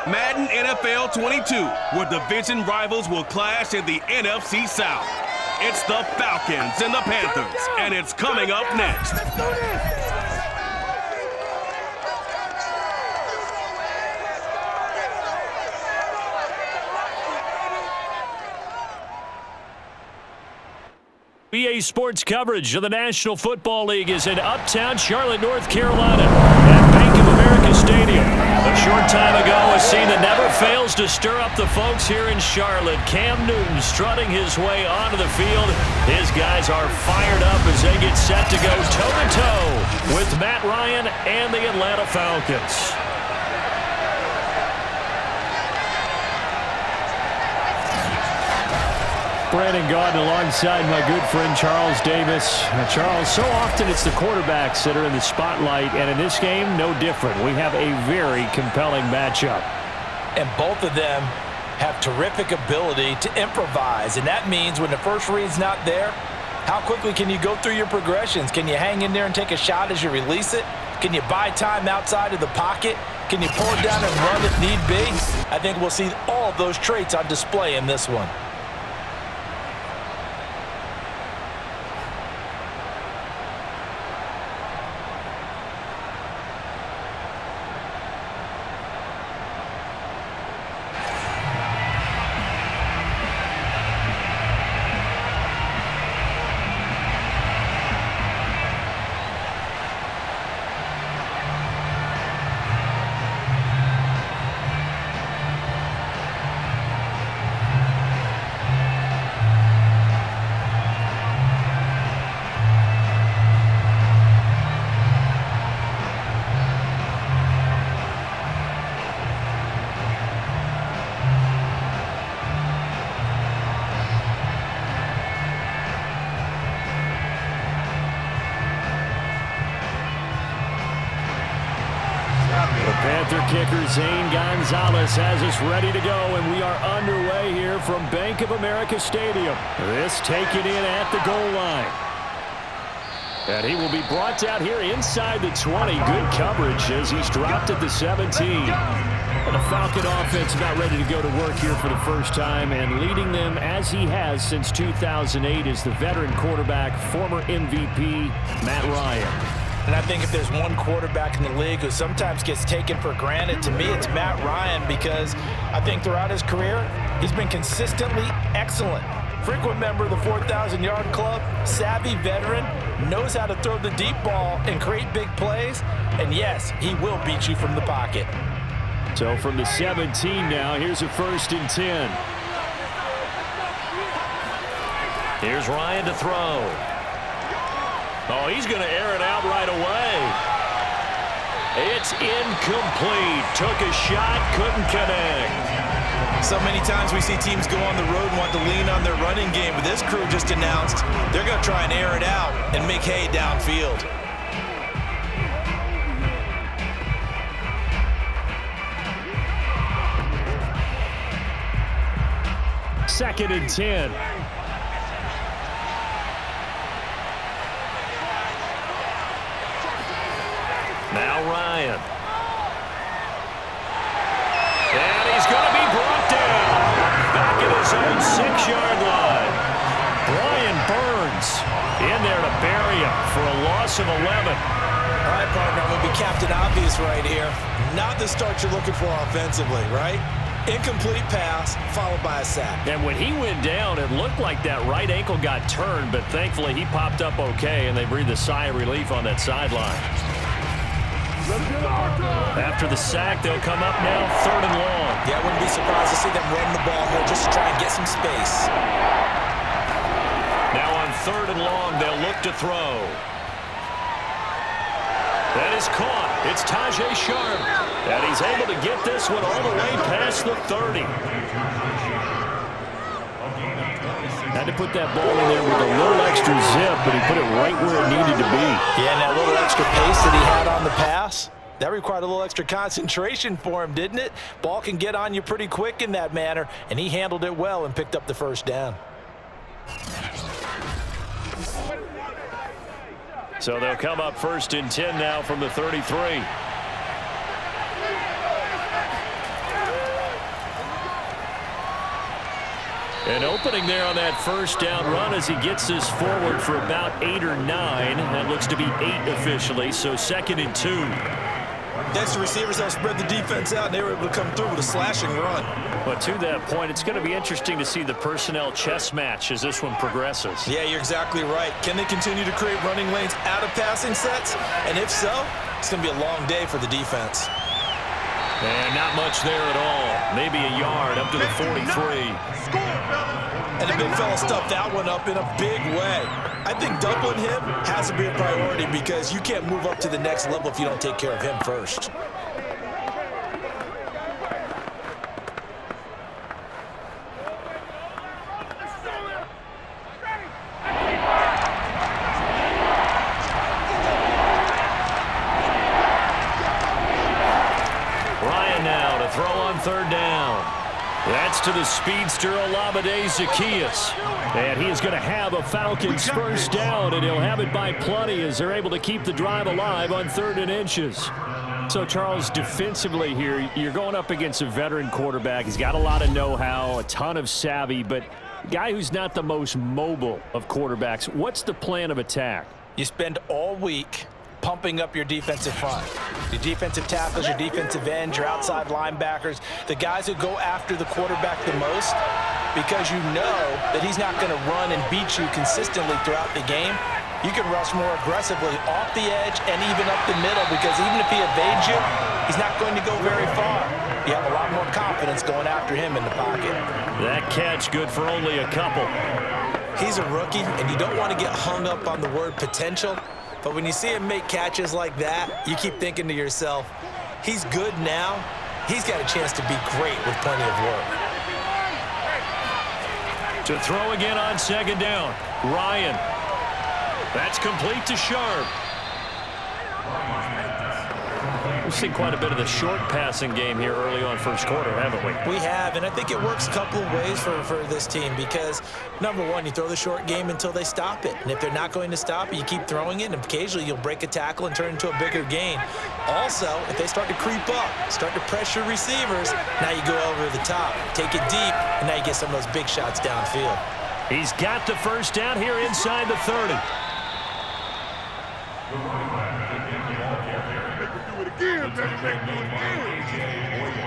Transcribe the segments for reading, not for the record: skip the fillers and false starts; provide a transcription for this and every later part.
Madden NFL 22, where division rivals will clash in the NFC South. It's the Falcons and the Panthers, and it's coming up next. EA Sports coverage of the National Football League is in uptown Charlotte, North Carolina at Bank of America Stadium. A short time ago, a scene that never fails to stir up the folks here in Charlotte. Cam Newton strutting his way onto the field. His guys are fired up as they get set to go toe-to-toe with Matt Ryan and the Atlanta Falcons. Brandon Gaudin alongside my good friend Charles Davis. Charles, so often it's the quarterbacks that are in the spotlight, and in this game, no different. We have a very compelling matchup. And both of them have terrific ability to improvise, and that means when the first read's not there, how quickly can you go through your progressions? Can you hang in there and take a shot as you release it? Can you buy time outside of the pocket? Can you pull it down and run if need be? I think we'll see all of those traits on display in this one. Panther kicker Zane Gonzalez has us ready to go, and we are underway here from Bank of America Stadium. This taken in at the goal line. And he will be brought down here inside the 20. Good coverage as he's dropped at the 17. And the Falcon offense about ready to go to work here for the first time, and leading them as he has since 2008 is the veteran quarterback, former MVP, Matt Ryan. And I think if there's one quarterback in the league who sometimes gets taken for granted, to me it's Matt Ryan, because I think throughout his career, he's been consistently excellent. Frequent member of the 4,000-yard club, savvy veteran, knows how to throw the deep ball and create big plays. And yes, he will beat you from the pocket. So from the 17 now, here's a 1st and 10. Here's Ryan to throw. Oh, he's going to air it out right away. It's incomplete. Took a shot, couldn't connect. So many times we see teams go on the road and want to lean on their running game, but this crew just announced they're going to try and air it out and make hay downfield. Second and 10. Now Ryan. And he's going to be brought down. Back at his own 6-yard line. Brian Burns in there to bury him for a loss of 11. All right, partner, I'm going to be Captain Obvious right here. Not the start you're looking for offensively, right? Incomplete pass followed by a sack. And when he went down, it looked like that right ankle got turned, but thankfully he popped up okay, and they breathed a sigh of relief on that sideline. After the sack, they'll come up now 3rd and long. Yeah, I wouldn't be surprised to see them run the ball here just to try and get some space. Now on 3rd and long, they'll look to throw. That is caught. It's Tajay Sharp. And he's able to get this one all the way past the 30. Had to put that ball in there with a little extra zip, but he put it right where it needed to be. Yeah, and that little extra pace that he had on the pass, that required a little extra concentration for him, didn't it? Ball can get on you pretty quick in that manner, and he handled it well and picked up the 1st down. So they'll come up 1st and 10 now from the 33. An opening there on that first down run as he gets this forward for about 8 or 9. That looks to be 8 officially, so 2nd and 2. Next, the receivers helped spread the defense out, and they were able to come through with a slashing run. But to that point, it's going to be interesting to see the personnel chess match as this one progresses. Yeah, you're exactly right. Can they continue to create running lanes out of passing sets? And if so, it's going to be a long day for the defense. And not much there at all. Maybe a yard up to the 43. And the big fella stuffed that one up in a big way. I think doubling him has to be a priority because you can't move up to the next level if you don't take care of him first. Ryan now to throw on 3rd down. That's to the speedster Olamide Zaccheaus. And he is going to have a Falcons first down, and he'll have it by plenty as they're able to keep the drive alive on 3rd and inches. So, Charles, defensively here, you're going up against a veteran quarterback. He's got a lot of know-how, a ton of savvy, but a guy who's not the most mobile of quarterbacks. What's the plan of attack? You spend all week pumping up your defensive front. Your defensive tackles, your defensive ends, your outside linebackers, the guys who go after the quarterback the most, because you know that he's not going to run and beat you consistently throughout the game. You can rush more aggressively off the edge and even up the middle, because even if he evades you, he's not going to go very far. You have a lot more confidence going after him in the pocket. That catch good for only a couple. He's a rookie, and you don't want to get hung up on the word potential. But when you see him make catches like that, you keep thinking to yourself, he's good now. He's got a chance to be great with plenty of work. To throw again on 2nd down. Ryan. That's complete to Sharp. We've seen quite a bit of the short passing game here early on first quarter, haven't we? We have, and I think it works a couple of ways for this team because, number one, you throw the short game until they stop it. And if they're not going to stop it, you keep throwing it, and occasionally you'll break a tackle and turn it into a bigger gain. Also, if they start to creep up, start to pressure receivers, now you go over the top, take it deep, and now you get some of those big shots downfield. He's got the first down here inside the 30.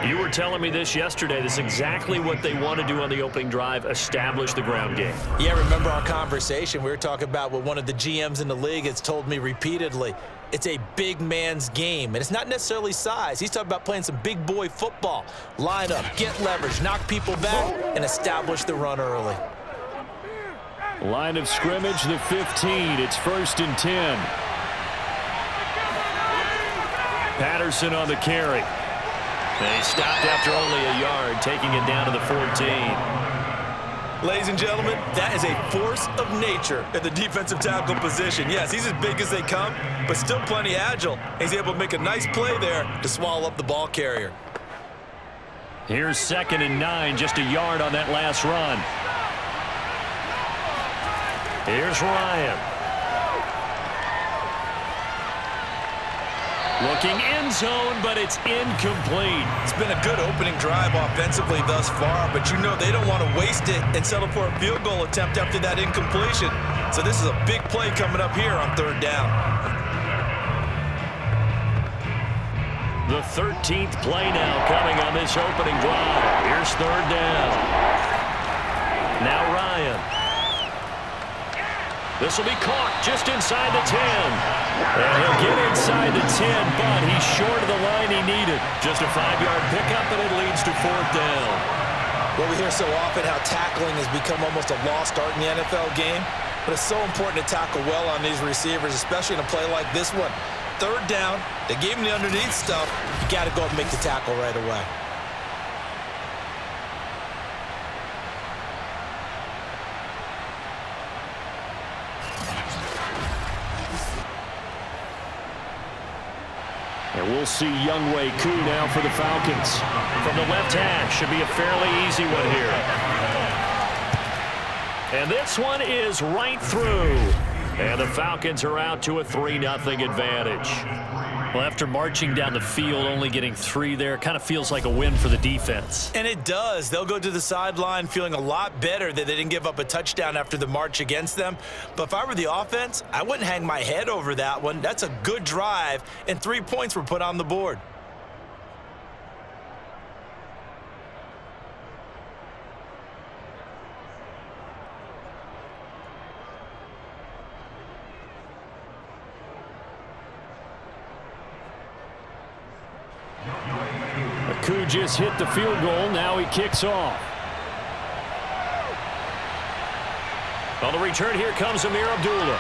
You were telling me this yesterday. This is exactly what they want to do on the opening drive, establish the ground game. Yeah, remember our conversation? We were talking about what one of the GMs in the league has told me repeatedly. It's a big man's game, and it's not necessarily size. He's talking about playing some big boy football. Line up, get leverage, knock people back, and establish the run early. Line of scrimmage, the 15. It's 1st and 10. Patterson on the carry. They stopped after only a yard, taking it down to the 14. Ladies and gentlemen, that is a force of nature in the defensive tackle position. Yes, he's as big as they come, but still plenty agile. He's able to make a nice play there to swallow up the ball carrier. Here's 2nd and 9, just a yard on that last run. Here's Ryan. Looking end zone, but it's incomplete. It's been a good opening drive offensively thus far, but you know they don't want to waste it and settle for a field goal attempt after that incompletion. So this is a big play coming up here on 3rd down. The 13th play now coming on this opening drive. Here's 3rd down. Now Ryan. This will be caught just inside the 10. And he'll get inside the 10, but he's short of the line he needed. Just a 5-yard pickup, and it leads to 4th down. Well, we hear so often how tackling has become almost a lost art in the NFL game, but it's so important to tackle well on these receivers, especially in a play like this one. 3rd down, they gave him the underneath stuff. You got to go up and make the tackle right away. And we'll see Younghoe Koo now for the Falcons. From the left hash, should be a fairly easy one here. And this one is right through. And the Falcons are out to a 3-0 advantage. Well, after marching down the field, only getting 3 there, kind of feels like a win for the defense. And it does. They'll go to the sideline feeling a lot better that they didn't give up a touchdown after the march against them. But if I were the offense, I wouldn't hang my head over that one. That's a good drive, and 3 points were put on the board. Koo just hit the field goal. Now he kicks off. On the return, here comes Amir Abdullah.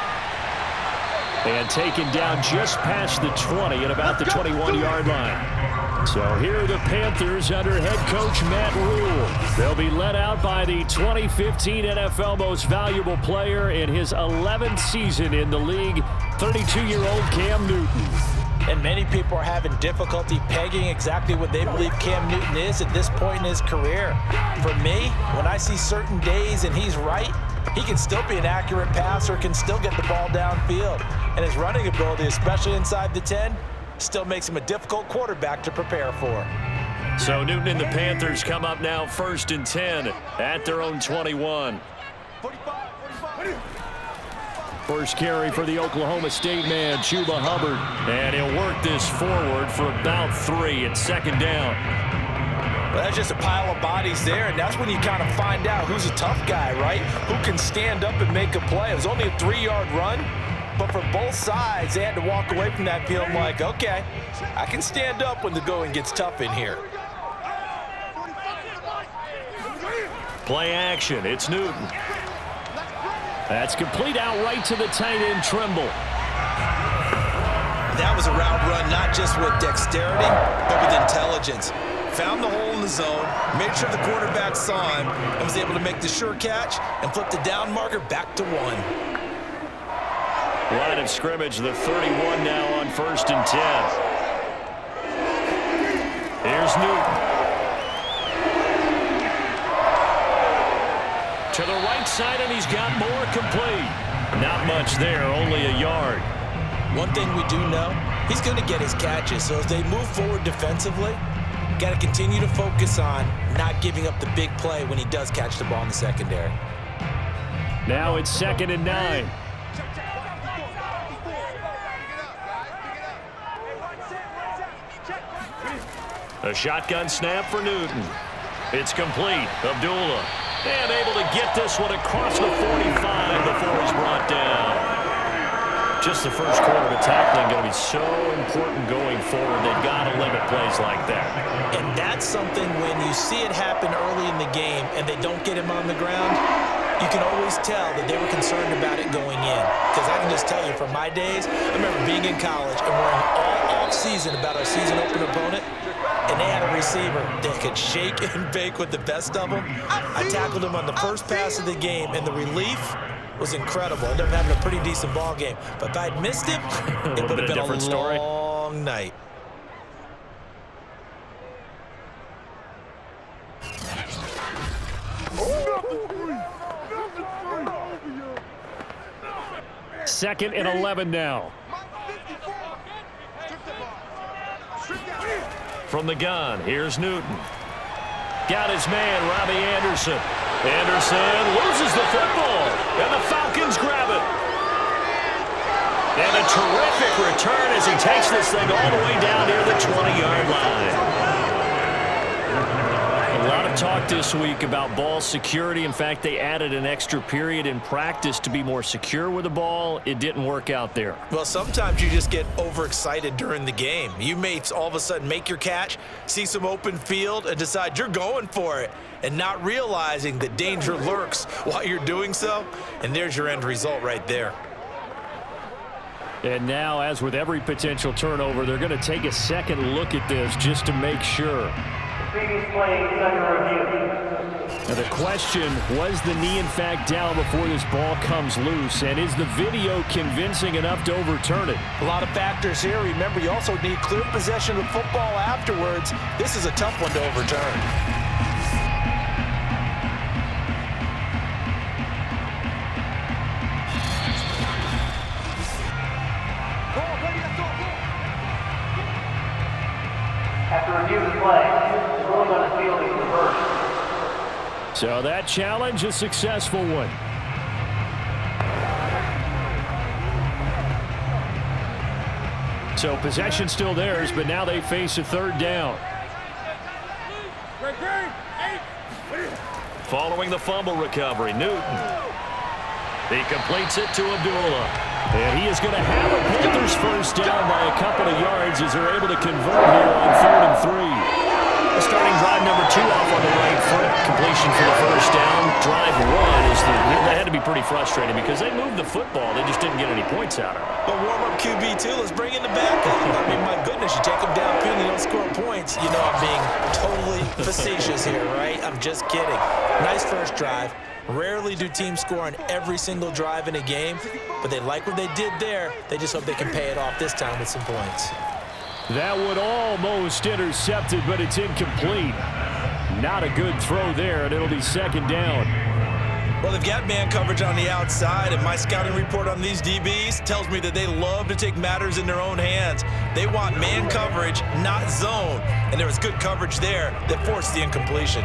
And taken down just past the 20 at about the 21-yard line. So here are the Panthers under head coach Matt Rule. They'll be led out by the 2015 NFL Most Valuable Player in his 11th season in the league, 32-year-old Cam Newton. And many people are having difficulty pegging exactly what they believe Cam Newton is at this point in his career. For me, when I see certain days and he's right, he can still be an accurate passer, can still get the ball downfield. And his running ability, especially inside the 10, still makes him a difficult quarterback to prepare for. So Newton and the Panthers come up now 1st and 10 at their own 21. First carry for the Oklahoma State man, Chuba Hubbard. And he'll work this forward for about 3 at 2nd down. Well, that's just a pile of bodies there, and that's when you kind of find out who's a tough guy, right? Who can stand up and make a play. It was only a 3-yard run, but for both sides, they had to walk away from that field like, okay, I can stand up when the going gets tough in here. Play action, it's Newton. That's complete out right to the tight end, Trimble. That was a route run, not just with dexterity, but with intelligence. Found the hole in the zone, made sure the quarterback saw him, and was able to make the sure catch and flip the down marker back to 1. Line of scrimmage, the 31 now on 1st and 10. Here's Newton. To the right side, and he's got more complete. Not much there, only a yard. One thing we do know, he's going to get his catches. So as they move forward defensively, got to continue to focus on not giving up the big play when he does catch the ball in the secondary. Now it's 2nd and 9. A shotgun snap for Newton. It's complete. Abdullah. And able to get this one across the 45 before he's brought down. Just the first quarter of tackling going to be so important going forward. They've got to limit plays like that. And that's something when you see it happen early in the game and they don't get him on the ground, you can always tell that they were concerned about it going in. Because I can just tell you from my days, I remember being in college and worrying all off-season about our season opener opponent. And they had a receiver that could shake and bake with the best of them. I tackled him on the first pass of the game, and the relief was incredible. I ended up having a pretty decent ball game. But if I'd missed him, it would have been a long night. Second and 11 now. From the gun, here's Newton. Got his man, Robbie Anderson. Anderson loses the football, and the Falcons grab it. And a terrific return as he takes this thing all the way down near the 20-yard line. A lot of talk this week about ball security. In fact, they added an extra period in practice to be more secure with the ball. It didn't work out there. Well, sometimes you just get overexcited during the game. You may all of a sudden make your catch, see some open field, and decide you're going for it, and not realizing that danger lurks while you're doing so. And there's your end result right there. And now, as with every potential turnover, they're going to take a second look at this just to make sure. Now the question, was the knee in fact down before this ball comes loose? And is the video convincing enough to overturn it? A lot of factors here. Remember, you also need clear possession of football afterwards. This is a tough one to overturn. So that challenge, a successful one. So possession still theirs, but now they face a third down. Following the fumble recovery, Newton. He completes it to Abdullah. And he is going to have a Panthers first down by a couple of yards as they're able to convert here on 3rd and 3. Starting drive number 2 off on the right foot. Completion for the first down. Drive 1 that had to be pretty frustrating because they moved the football. They just didn't get any points out of it. But warm-up QB, too. Let's bring in the backup. I mean, my goodness, you take them downfield and you don't score points. You know I'm being totally facetious here, right? I'm just kidding. Nice first drive. Rarely do teams score on every single drive in a game, but they like what they did there. They just hope they can pay it off this time with some points. That would almost intercepted, but it's incomplete. Not a good throw there, and it'll be second down. Well, they've got man coverage on the outside, and my scouting report on these DBs tells me that they love to take matters in their own hands. They want man coverage, not zone, and there was good coverage there that forced the incompletion.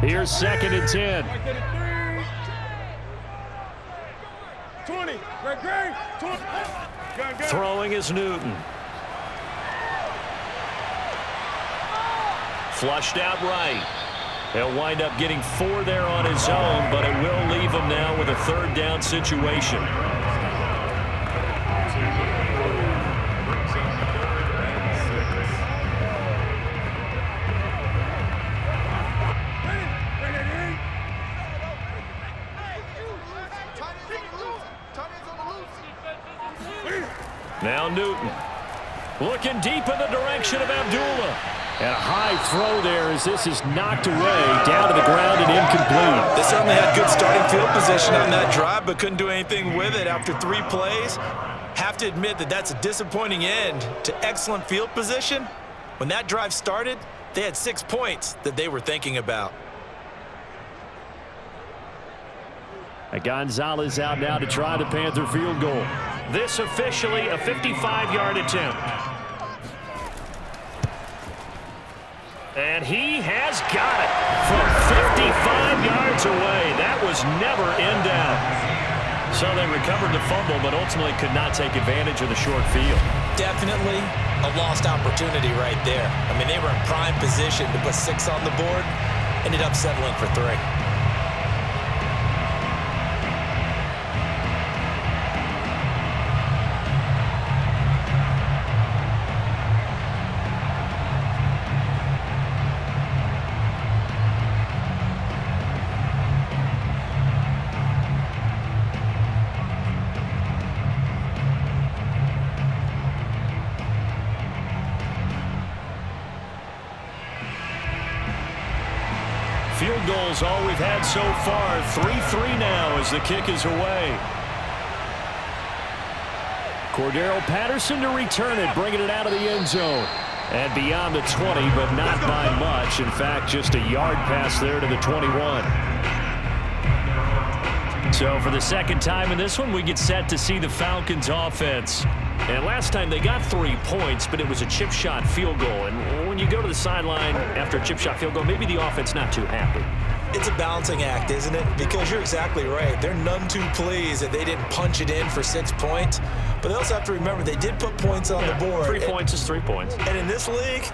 Here's 2nd and 10. 20. Throwing is Newton. Flushed out right. He'll wind up getting 4 there on his own, but it will leave him now with a 3rd down situation. Now Newton looking deep in the direction of Abdullah. And a high throw there as this is knocked away down to the ground and incomplete. They certainly had good starting field position on that drive, but couldn't do anything with it after 3 plays. Have to admit that that's a disappointing end to excellent field position. When that drive started, they had 6 points that they were thinking about. Gonzalez out now to try the Panther field goal. This officially a 55-yard attempt. And he has got it from 55 yards away. That was never in doubt. So they recovered the fumble, but ultimately could not take advantage of the short field. Definitely a lost opportunity right there. I mean, they were in prime position to put 6 on the board. Ended up settling for 3. Field goals all we've had so far. 3-3 now as the kick is away. Cordero Patterson to return it, bringing it out of the end zone. And beyond the 20, but not by much. In fact, just a yard pass there to the 21. So for the second time in this one, we get set to see the Falcons offense. And last time they got 3 points, but it was a chip shot field goal. And when you go to the sideline after a chip shot field goal, maybe the offense not too happy. It's a balancing act, isn't it? Because you're exactly right. They're none too pleased that they didn't punch it in for 6 points. But they also have to remember they did put points on the board. 3 points is 3 points. And in this league,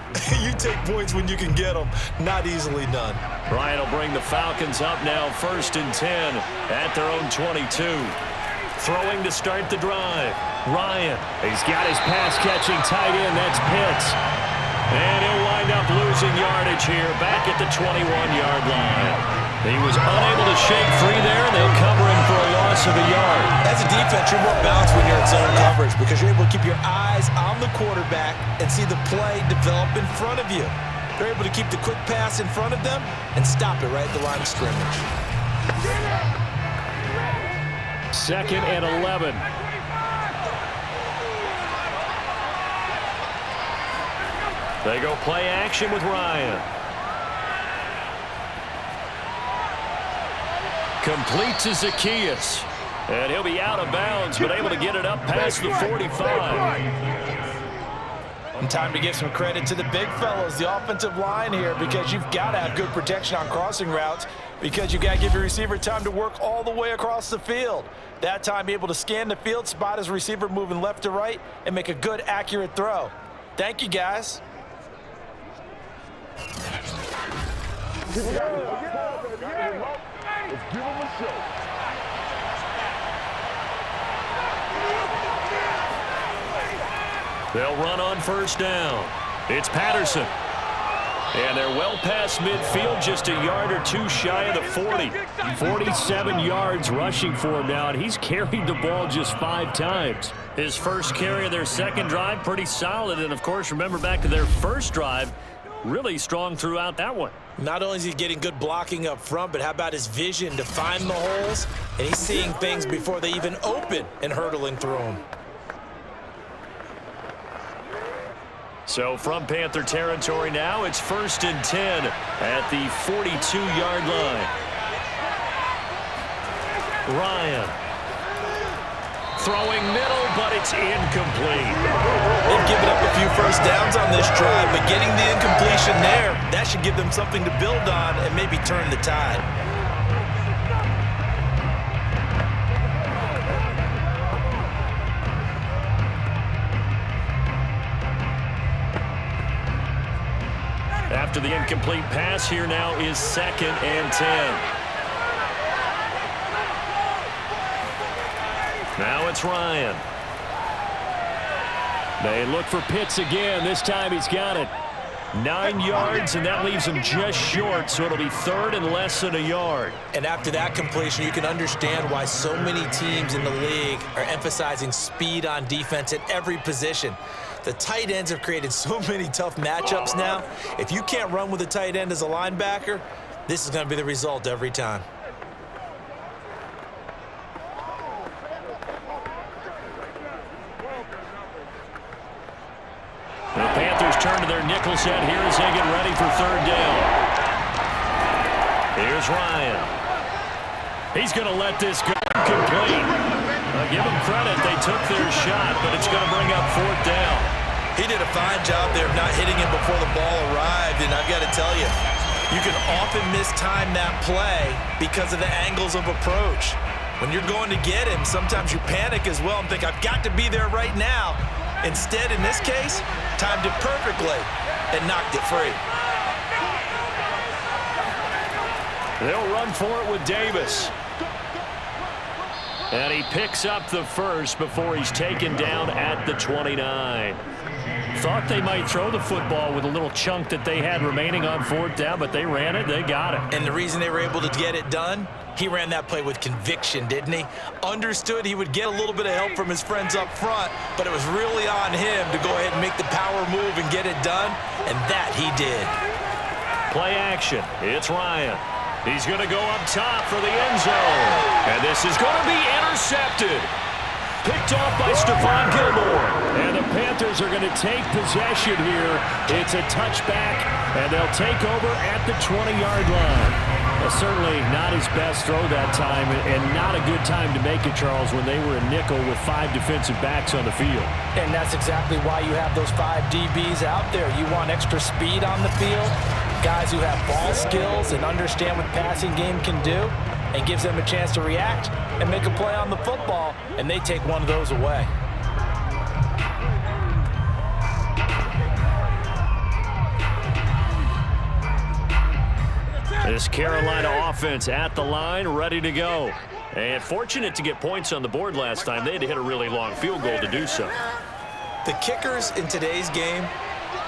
you take points when you can get them. Not easily done. Ryan will bring the Falcons up now, 1st and 10 at their own 22. Throwing to start the drive. Ryan, he's got his pass-catching tight end. That's Pitts. And he'll wind up losing yardage here back at the 21-yard line. He was unable to shake free there, and they'll cover him for a loss of a yard. As a defense, you're more balanced when you're in zone coverage because you're able to keep your eyes on the quarterback and see the play develop in front of you. They're able to keep the quick pass in front of them and stop it right at the line of scrimmage. 2nd and 11. They go play action with Ryan. Complete to Zacchaeus. And he'll be out of bounds, but able to get it up past the 45. And time to give some credit to the big fellows, the offensive line here, because you've got to have good protection on crossing routes, because you've got to give your receiver time to work all the way across the field. That time, be able to scan the field, spot his receiver moving left to right, and make a good, accurate throw. Thank you, guys. Let's give him a show. They'll run on first down. It's Patterson. And they're well past midfield, just a yard or two shy of the 40. 47 yards rushing for him now, and he's carried the ball just 5 times. His first carry of their second drive, pretty solid. And, of course, remember back to their first drive, really strong throughout that one. Not only is he getting good blocking up front, but how about his vision to find the holes? And he's seeing things before they even open and hurdling through them. So from Panther territory now, it's 1st and 10 at the 42-yard line. Ryan throwing middle, but it's incomplete. They've given up a few first downs on this drive, but getting the incompletion there, that should give them something to build on and maybe turn the tide. After the incomplete pass, here now is 2nd and 10. Now it's Ryan. They look for Pitts again. This time he's got it. 9 yards, and that leaves him just short, so it'll be 3rd and less than a yard. And after that completion, you can understand why so many teams in the league are emphasizing speed on defense at every position. The tight ends have created so many tough matchups now. If you can't run with a tight end as a linebacker, this is going to be the result every time. The Panthers turn to their nickel set here as they get ready for 3rd down. Here's Ryan. He's going to let this go complete. Give them credit. They took their shot, but it's going to bring up 4th down. He did a fine job there of not hitting him before the ball arrived, and I've got to tell you, you can often mistime that play because of the angles of approach. When you're going to get him, sometimes you panic as well and think, I've got to be there right now. Instead, in this case, timed it perfectly and knocked it free. They'll run for it with Davis. And he picks up the first before he's taken down at the 29. Thought they might throw the football with a little chunk that they had remaining on 4th down, but they ran it, they got it. And the reason they were able to get it done, he ran that play with conviction, didn't he? Understood he would get a little bit of help from his friends up front, but it was really on him to go ahead and make the power move and get it done, and that he did. Play action. It's Ryan. He's going to go up top for the end zone. And this is going to be intercepted. Picked off by Stephon Gilmore. And the Panthers are going to take possession here. It's a touchback, and they'll take over at the 20-yard line. Well, certainly not his best throw that time, and not a good time to make it, Charles, when they were a nickel with 5 defensive backs on the field. And that's exactly why you have those 5 DBs out there. You want extra speed on the field, guys who have ball skills and understand what the passing game can do, and gives them a chance to react and make a play on the football, and they take one of those away. This Carolina offense at the line, ready to go. And fortunate to get points on the board last time. They had to hit a really long field goal to do so. The kickers in today's game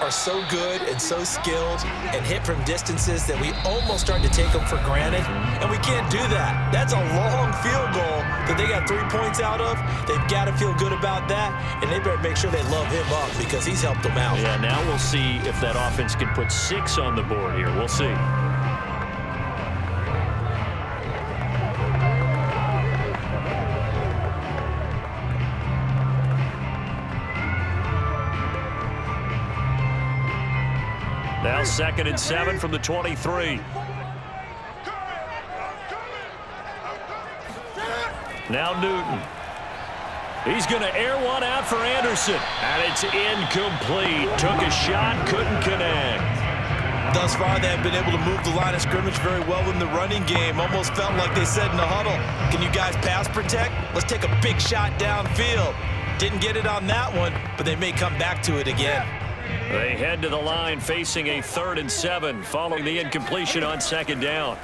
are so good and so skilled and hit from distances that we almost start to take them for granted, and we can't do that. That's a long field goal that they got 3 points out of. They've got to feel good about that, and they better make sure they love him up because he's helped them out. Yeah, now we'll see if that offense can put 6 on the board here. We'll see. Now 2nd and 7 from the 23. Now Newton. He's going to air one out for Anderson. And it's incomplete. Took a shot, couldn't connect. Thus far, they have been able to move the line of scrimmage very well in the running game. Almost felt like they said in the huddle, can you guys pass protect? Let's take a big shot downfield. Didn't get it on that one, but they may come back to it again. They head to the line facing a 3rd and 7 following the incompletion on 2nd down.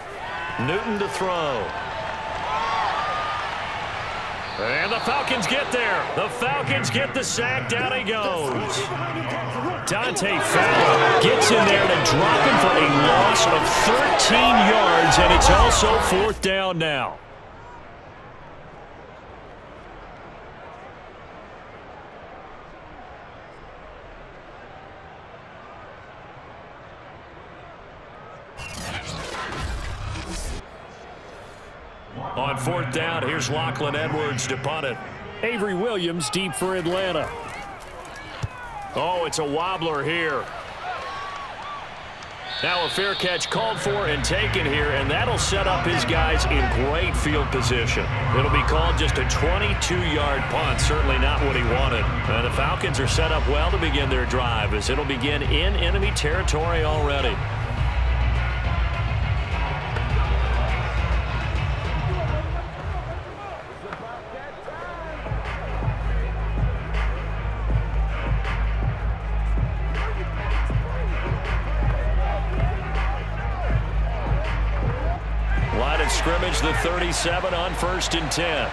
Newton to throw. And the Falcons get there. The Falcons get the sack. Down he goes. Dante Fowler gets in there to drop him for a loss of 13 yards, and it's also 4th down now. On 4th down, here's Lachlan Edwards to punt it. Avery Williams deep for Atlanta. Oh, it's a wobbler here. Now a fair catch called for and taken here, and that'll set up his guys in great field position. It'll be called just a 22-yard punt, certainly not what he wanted. And the Falcons are set up well to begin their drive as it'll begin in enemy territory already. Scrimmage the 37 on 1st and 10.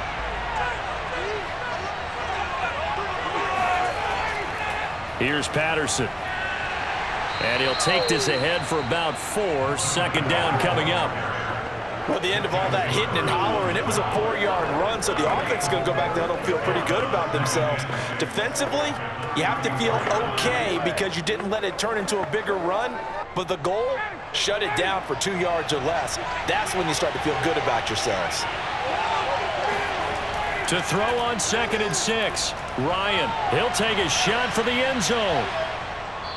Here's Patterson. And he'll take this ahead for about 4. 2nd down coming up. Well, the end of all that hitting and hollering, it was a 4-yard run, so the offense is going to go back down and feel pretty good about themselves. Defensively, you have to feel okay because you didn't let it turn into a bigger run, but the goal, shut it down for 2 yards or less. That's when you start to feel good about yourselves. To throw on 2nd and 6. Ryan, he'll take a shot for the end zone.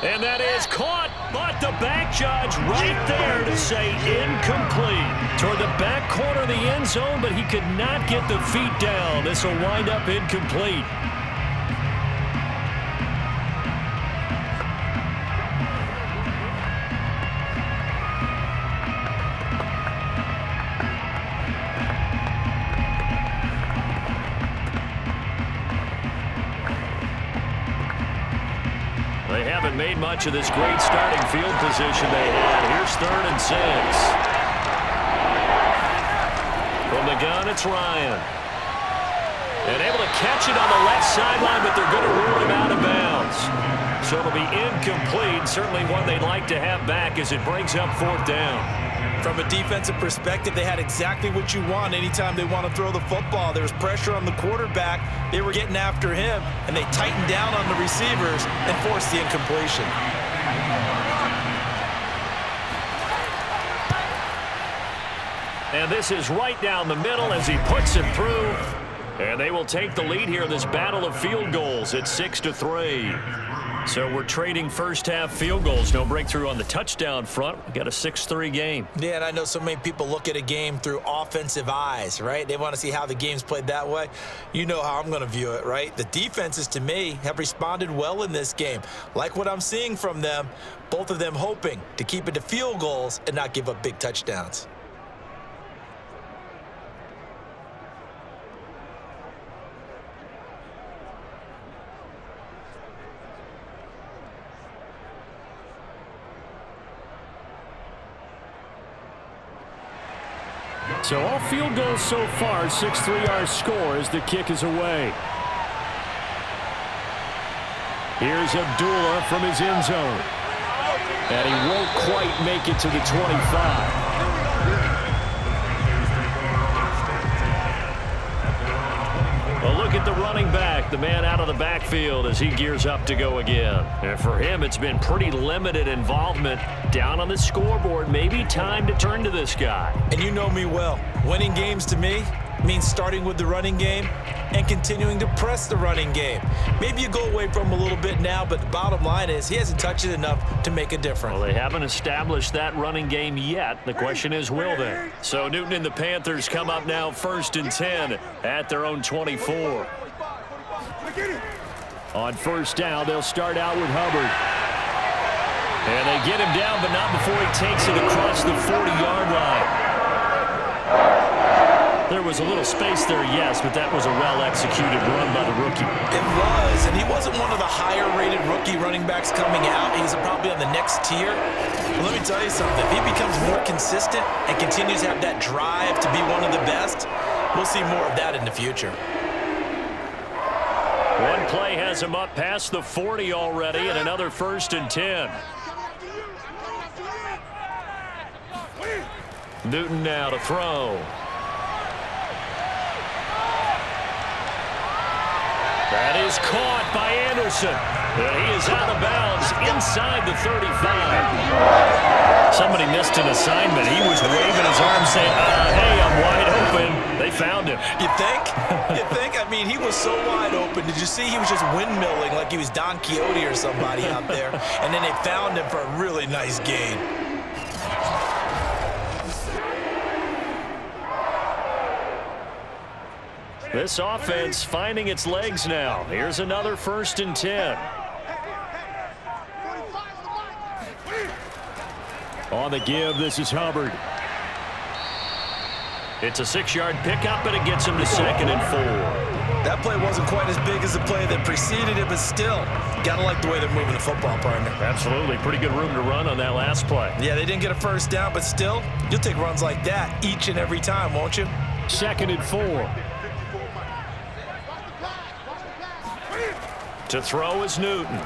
And that is caught, but the back judge right there to say incomplete. Toward the back corner of the end zone, but he could not get the feet down. This will wind up incomplete. They haven't made much of this great starting field position they had. Here's 3rd and 6. From the gun, it's Ryan. And able to catch it on the left sideline, but they're going to rule him out of bounds. So it'll be incomplete. Certainly one they'd like to have back as it brings up 4th down. From a defensive perspective, they had exactly what you want anytime they want to throw the football. There was pressure on the quarterback. They were getting after him, and they tightened down on the receivers and forced the incompletion. And this is right down the middle as he puts it through. And they will take the lead here in this battle of field goals at 6-3. So we're trading first-half field goals. No breakthrough on the touchdown front. We got a 6-3 game. Yeah, and I know so many people look at a game through offensive eyes, right? They want to see how the game's played that way. You know how I'm going to view it, right? The defenses, to me, have responded well in this game. Like what I'm seeing from them, both of them hoping to keep it to field goals and not give up big touchdowns. So all field goals so far, 6-3 our score as the kick is away. Here's Abdullah from his end zone. And he won't quite make it to the 25. Well, look at the running back, the man out of the backfield as he gears up to go again. And for him, it's been pretty limited involvement down on the scoreboard. Maybe time to turn to this guy. And you know me well. Winning games to me, means starting with the running game and continuing to press the running game. Maybe you go away from him a little bit now, but the bottom line is he hasn't touched it enough to make a difference. Well, they haven't established that running game yet. The question is, will they? So Newton and the Panthers come up now 1st and 10 at their own 24. On 1st down, they'll start out with Hubbard. And they get him down, but not before he takes it across the 40-yard line. There was a little space there, yes, but that was a well-executed run by the rookie. It was, and he wasn't one of the higher-rated rookie running backs coming out. He's probably on the next tier. But let me tell you something. If he becomes more consistent and continues to have that drive to be one of the best, we'll see more of that in the future. One play has him up past the 40 already, and another 1st and 10. Newton now to throw. That is caught by Anderson. And he is out of bounds inside the 35. Somebody missed an assignment. He was waving his arm saying, hey, I'm wide open. They found him. You think? You think? I mean, he was so wide open. Did you see he was just windmilling like he was Don Quixote or somebody out there? And then they found him for a really nice gain. This offense finding its legs now. Here's another 1st and 10. On the give, this is Hubbard. It's a 6-yard pickup, and it gets him to 2nd and 4. That play wasn't quite as big as the play that preceded it, but still, gotta like the way they're moving the football, partner. Absolutely. Pretty good room to run on that last play. Yeah, they didn't get a 1st down, but still, you'll take runs like that each and every time, won't you? 2nd and 4. To throw is Newton.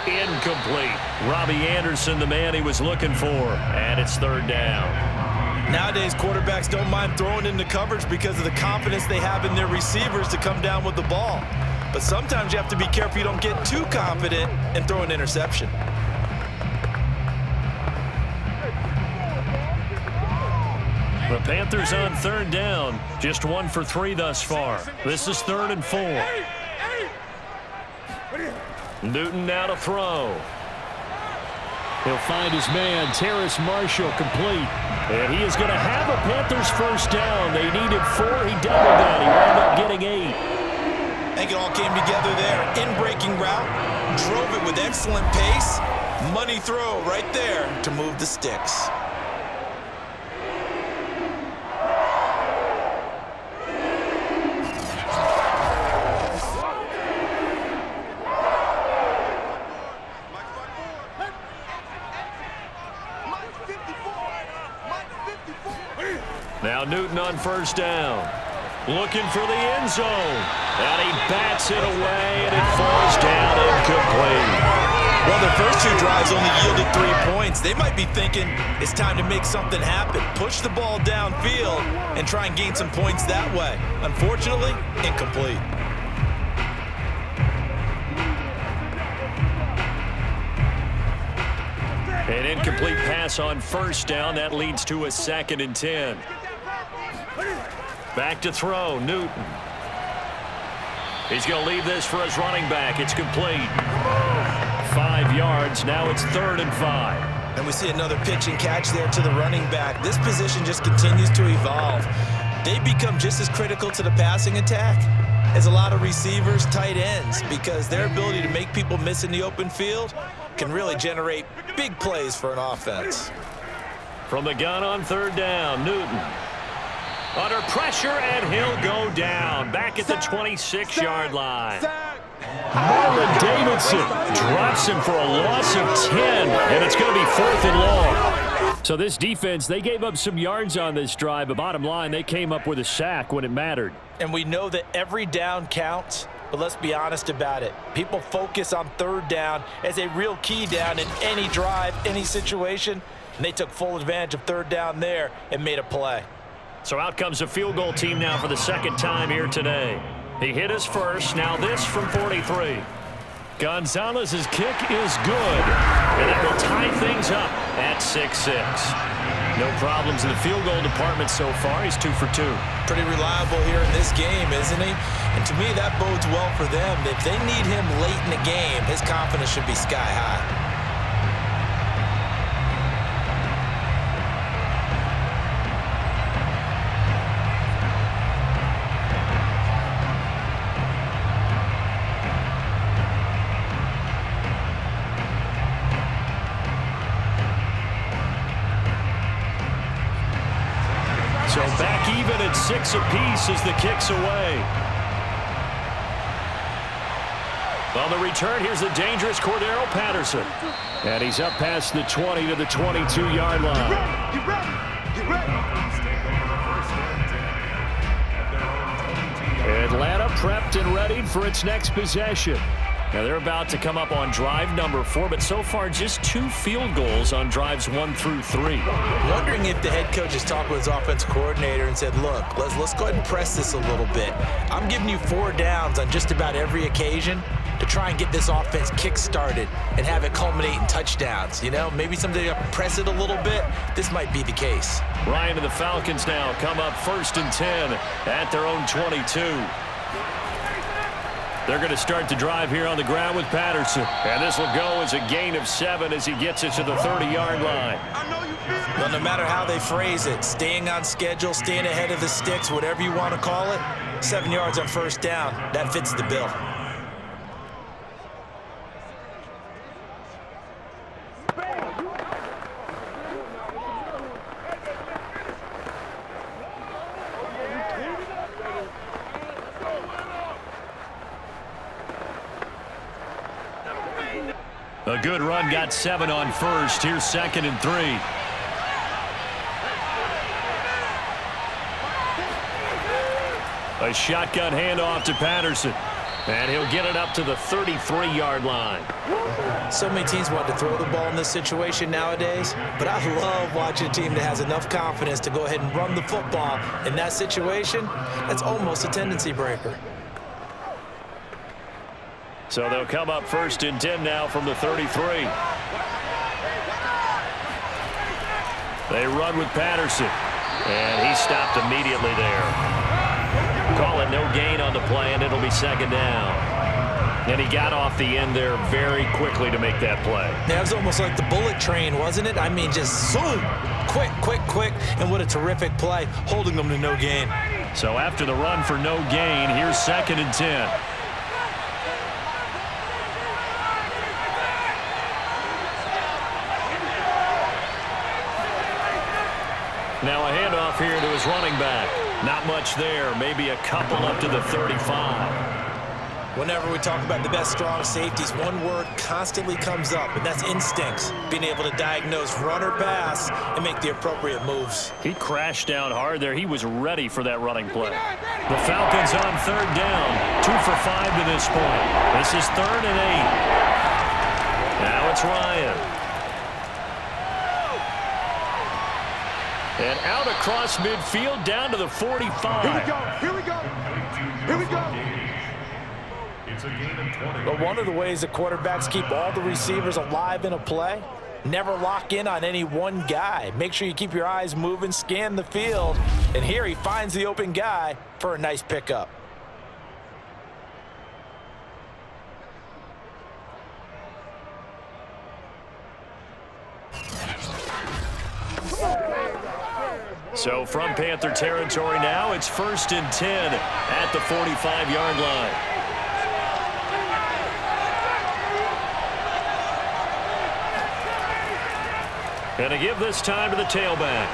Incomplete. Robbie Anderson, the man he was looking for. And it's 3rd down. Nowadays, quarterbacks don't mind throwing into coverage because of the confidence they have in their receivers to come down with the ball. But sometimes you have to be careful you don't get too confident and throw an interception. The Panthers on 3rd down. Just 1 for 3 thus far. This is 3rd and 4. Newton now to throw. He'll find his man, Terrace Marshall, complete. And he is going to have a Panthers 1st down. They needed 4. He doubled that. He wound up getting 8. I think it all came together there. In-breaking route, drove it with excellent pace. Money throw right there to move the sticks. Now Newton on 1st down. Looking for the end zone. And he bats it away, and it falls down incomplete. Well, their first 2 drives only yielded 3 points. They might be thinking it's time to make something happen. Push the ball downfield and try and gain some points that way. Unfortunately, incomplete. An incomplete pass on 1st down. That leads to a 2nd and 10. Back to throw, Newton. He's going to leave this for his running back. It's complete. 5 yards. Now it's 3rd and 5. And we see another pitch and catch there to the running back. This position just continues to evolve. They become just as critical to the passing attack as a lot of receivers, tight ends, because their ability to make people miss in the open field can really generate big plays for an offense. From the gun on 3rd down, Newton. Under pressure, and he'll go down. Back at the 26-yard line. Marlon Davidson drops him for a loss of 10, and it's going to be 4th and long. So this defense, they gave up some yards on this drive, but bottom line, they came up with a sack when it mattered. And we know that every down counts, but let's be honest about it. People focus on 3rd down as a real key down in any drive, any situation, and they took full advantage of 3rd down there and made a play. So out comes a field goal team now for the 2nd time here today. He hit his first, now this from 43. Gonzalez's kick is good, and that will tie things up at 6-6. No problems in the field goal department so far. He's 2 for 2. Pretty reliable here in this game, isn't he? And to me, that bodes well for them. If they need him late in the game, his confidence should be sky high. So back even at 6 apiece as the kick's away. On the return, here's the dangerous Cordero Patterson. And he's up past the 20 to the 22-yard line. Get ready. Get ready. Atlanta prepped and readied for its next possession. Now they're about to come up on drive number 4, but so far just 2 field goals on drives 1 through 3. Wondering if the head coach has talked with his offensive coordinator and said, look, let's go ahead and press this a little bit. I'm giving you 4 downs on just about every occasion to try and get this offense kick-started and have it culminate in touchdowns. You know, maybe someday you press it a little bit. This might be the case. Ryan and the Falcons now come up 1st and 10 at their own 22. They're going to start the drive here on the ground with Patterson. And this will go as a gain of 7 as he gets it to the 30-yard line. Well, no matter how they phrase it, staying on schedule, staying ahead of the sticks, whatever you want to call it, 7 yards on 1st down, that fits the bill. A good run, got 7 on 1st. Here's 2nd and 3. A shotgun handoff to Patterson. And he'll get it up to the 33-yard line. So many teams want to throw the ball in this situation nowadays, but I love watching a team that has enough confidence to go ahead and run the football. In that situation, that's almost a tendency breaker. So they'll come up 1st and 10 now from the 33. They run with Patterson. And he stopped immediately there. Call it no gain on the play, and it'll be 2nd down. And he got off the end there very quickly to make that play. That was almost like the bullet train, wasn't it? I mean, just zoom. Quick, quick, quick. And what a terrific play, holding them to no gain. So after the run for no gain, here's 2nd and 10. Now a handoff here to his running back. Not much there, maybe a couple up to the 35. Whenever we talk about the best strong safeties, one word constantly comes up, and that's instincts. Being able to diagnose run or pass and make the appropriate moves. He crashed down hard there. He was ready for that running play. The Falcons on 3rd down. 2 for 5 to this point. This is 3rd and 8. Now it's Ryan. And out across midfield, down to the 45. Here we go. Here we go. Here we go. But one of the ways that quarterbacks keep all the receivers alive in a play, never lock in on any one guy. Make sure you keep your eyes moving, scan the field. And here he finds the open guy for a nice pickup. So from Panther territory now, it's 1st and 10 at the 45-yard line. And to give this time to the tailback.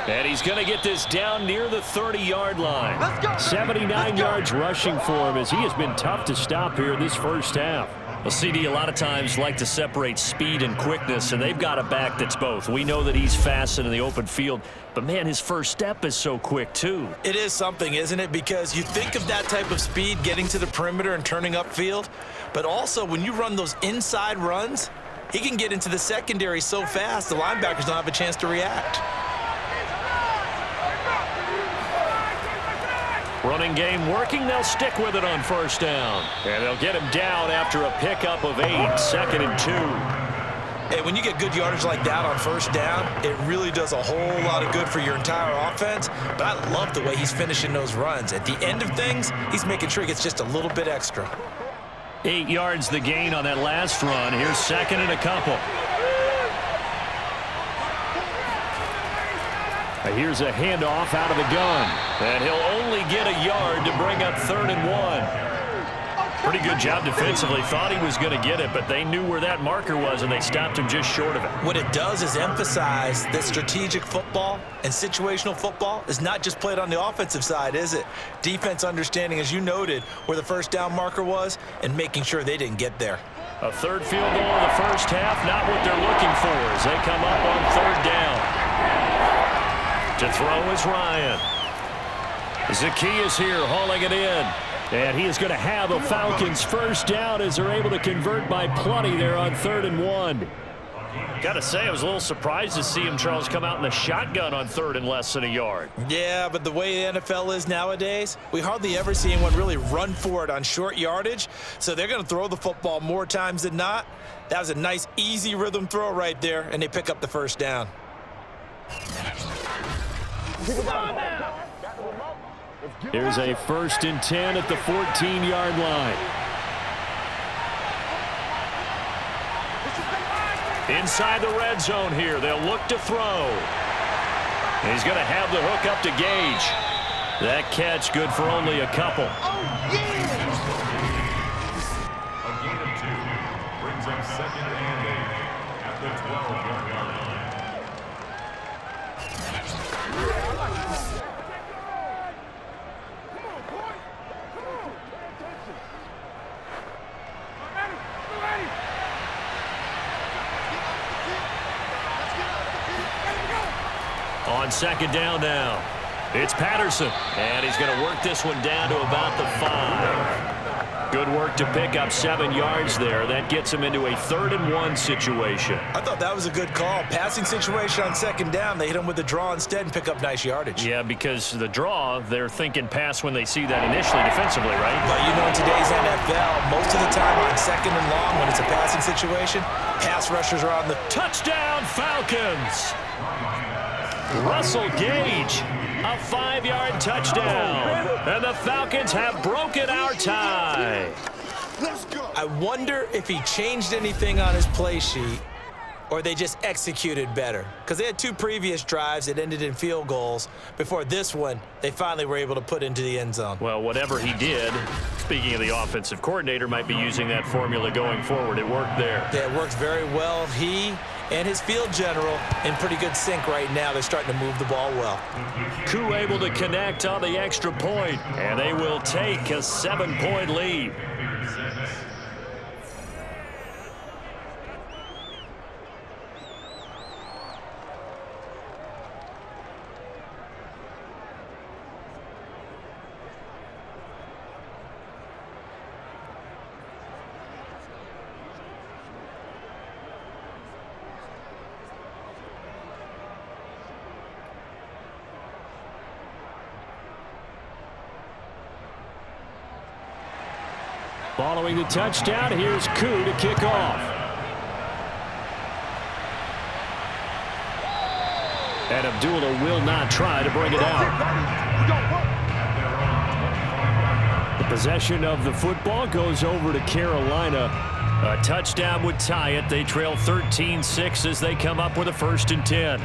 And he's going to get this down near the 30-yard line. 79 yards rushing for him as he has been tough to stop here this first half. Well, CD, a lot of times like to separate speed and quickness, and they've got a back that's both. We know that he's fast in the open field, but, man, his first step is so quick, too. It is something, isn't it? Because you think of that type of speed getting to the perimeter and turning upfield, but also when you run those inside runs, he can get into the secondary so fast the linebackers don't have a chance to react. Running game working. They'll stick with it on 1st down. And they'll get him down after a pickup of 8. 2nd and 2. Hey, when you get good yardage like that on first down, it really does a whole lot of good for your entire offense. But I love the way he's finishing those runs. At the end of things, he's making sure he gets just a little bit extra. 8 yards the gain on that last run. Here's second and a couple. Here's a handoff out of the gun. And he'll only get a yard to bring up 3rd and 1. Pretty good job defensively. Thought he was going to get it, but they knew where that marker was, and they stopped him just short of it. What it does is emphasize that strategic football and situational football is not just played on the offensive side, is it? Defense understanding, as you noted, where the first down marker was and making sure they didn't get there. A third field goal in the first half, not what they're looking for as they come up on 3rd down. To throw is Ryan. Zacchaeus here hauling it in. And he is going to have a Falcons first down as they're able to convert by plenty there on 3rd and 1. Got to say, I was a little surprised to see him, Charles, come out in the shotgun on 3rd and less than a yard. Yeah, but the way the NFL is nowadays, we hardly ever see anyone really run for it on short yardage. So they're going to throw the football more times than not. That was a nice, easy rhythm throw right there, and they pick up the first down. Here's a 1st and 10 at the 14-yard line. Inside the red zone here. They'll look to throw. He's going to have the hook up to Gage. That catch good for only a couple. Oh, yeah! A gain of 2 brings up 2nd and 8 at the 12-yard line. On 2nd down now, it's Patterson, and he's going to work this one down to about the 5. Good work to pick up 7 yards there. That gets him into a 3rd and 1 situation. I thought that was a good call. Passing situation on 2nd down, they hit him with the draw instead and pick up nice yardage. Yeah, because the draw, they're thinking pass when they see that initially defensively, right? But you know, in today's NFL, most of the time on 2nd and long, when it's a passing situation, pass rushers are on the touchdown Falcons. Russell Gage, a 5-yard touchdown. And the Falcons have broken our tie. Let's go. I wonder if he changed anything on his play sheet or they just executed better. Because they had 2 previous drives that ended in field goals. Before this one, they finally were able to put into the end zone. Well, whatever he did, speaking of the offensive coordinator, might be using that formula going forward. It worked there. Yeah, it works very well. He and his field general in pretty good sync right now. They're starting to move the ball well. Koo able to connect on the extra point, and they will take a 7-point lead. Following the touchdown, here's Koo to kick off. And Abdullah will not try to bring it out. The possession of the football goes over to Carolina. A touchdown would tie it. They trail 13-6 as they come up with a 1st and 10.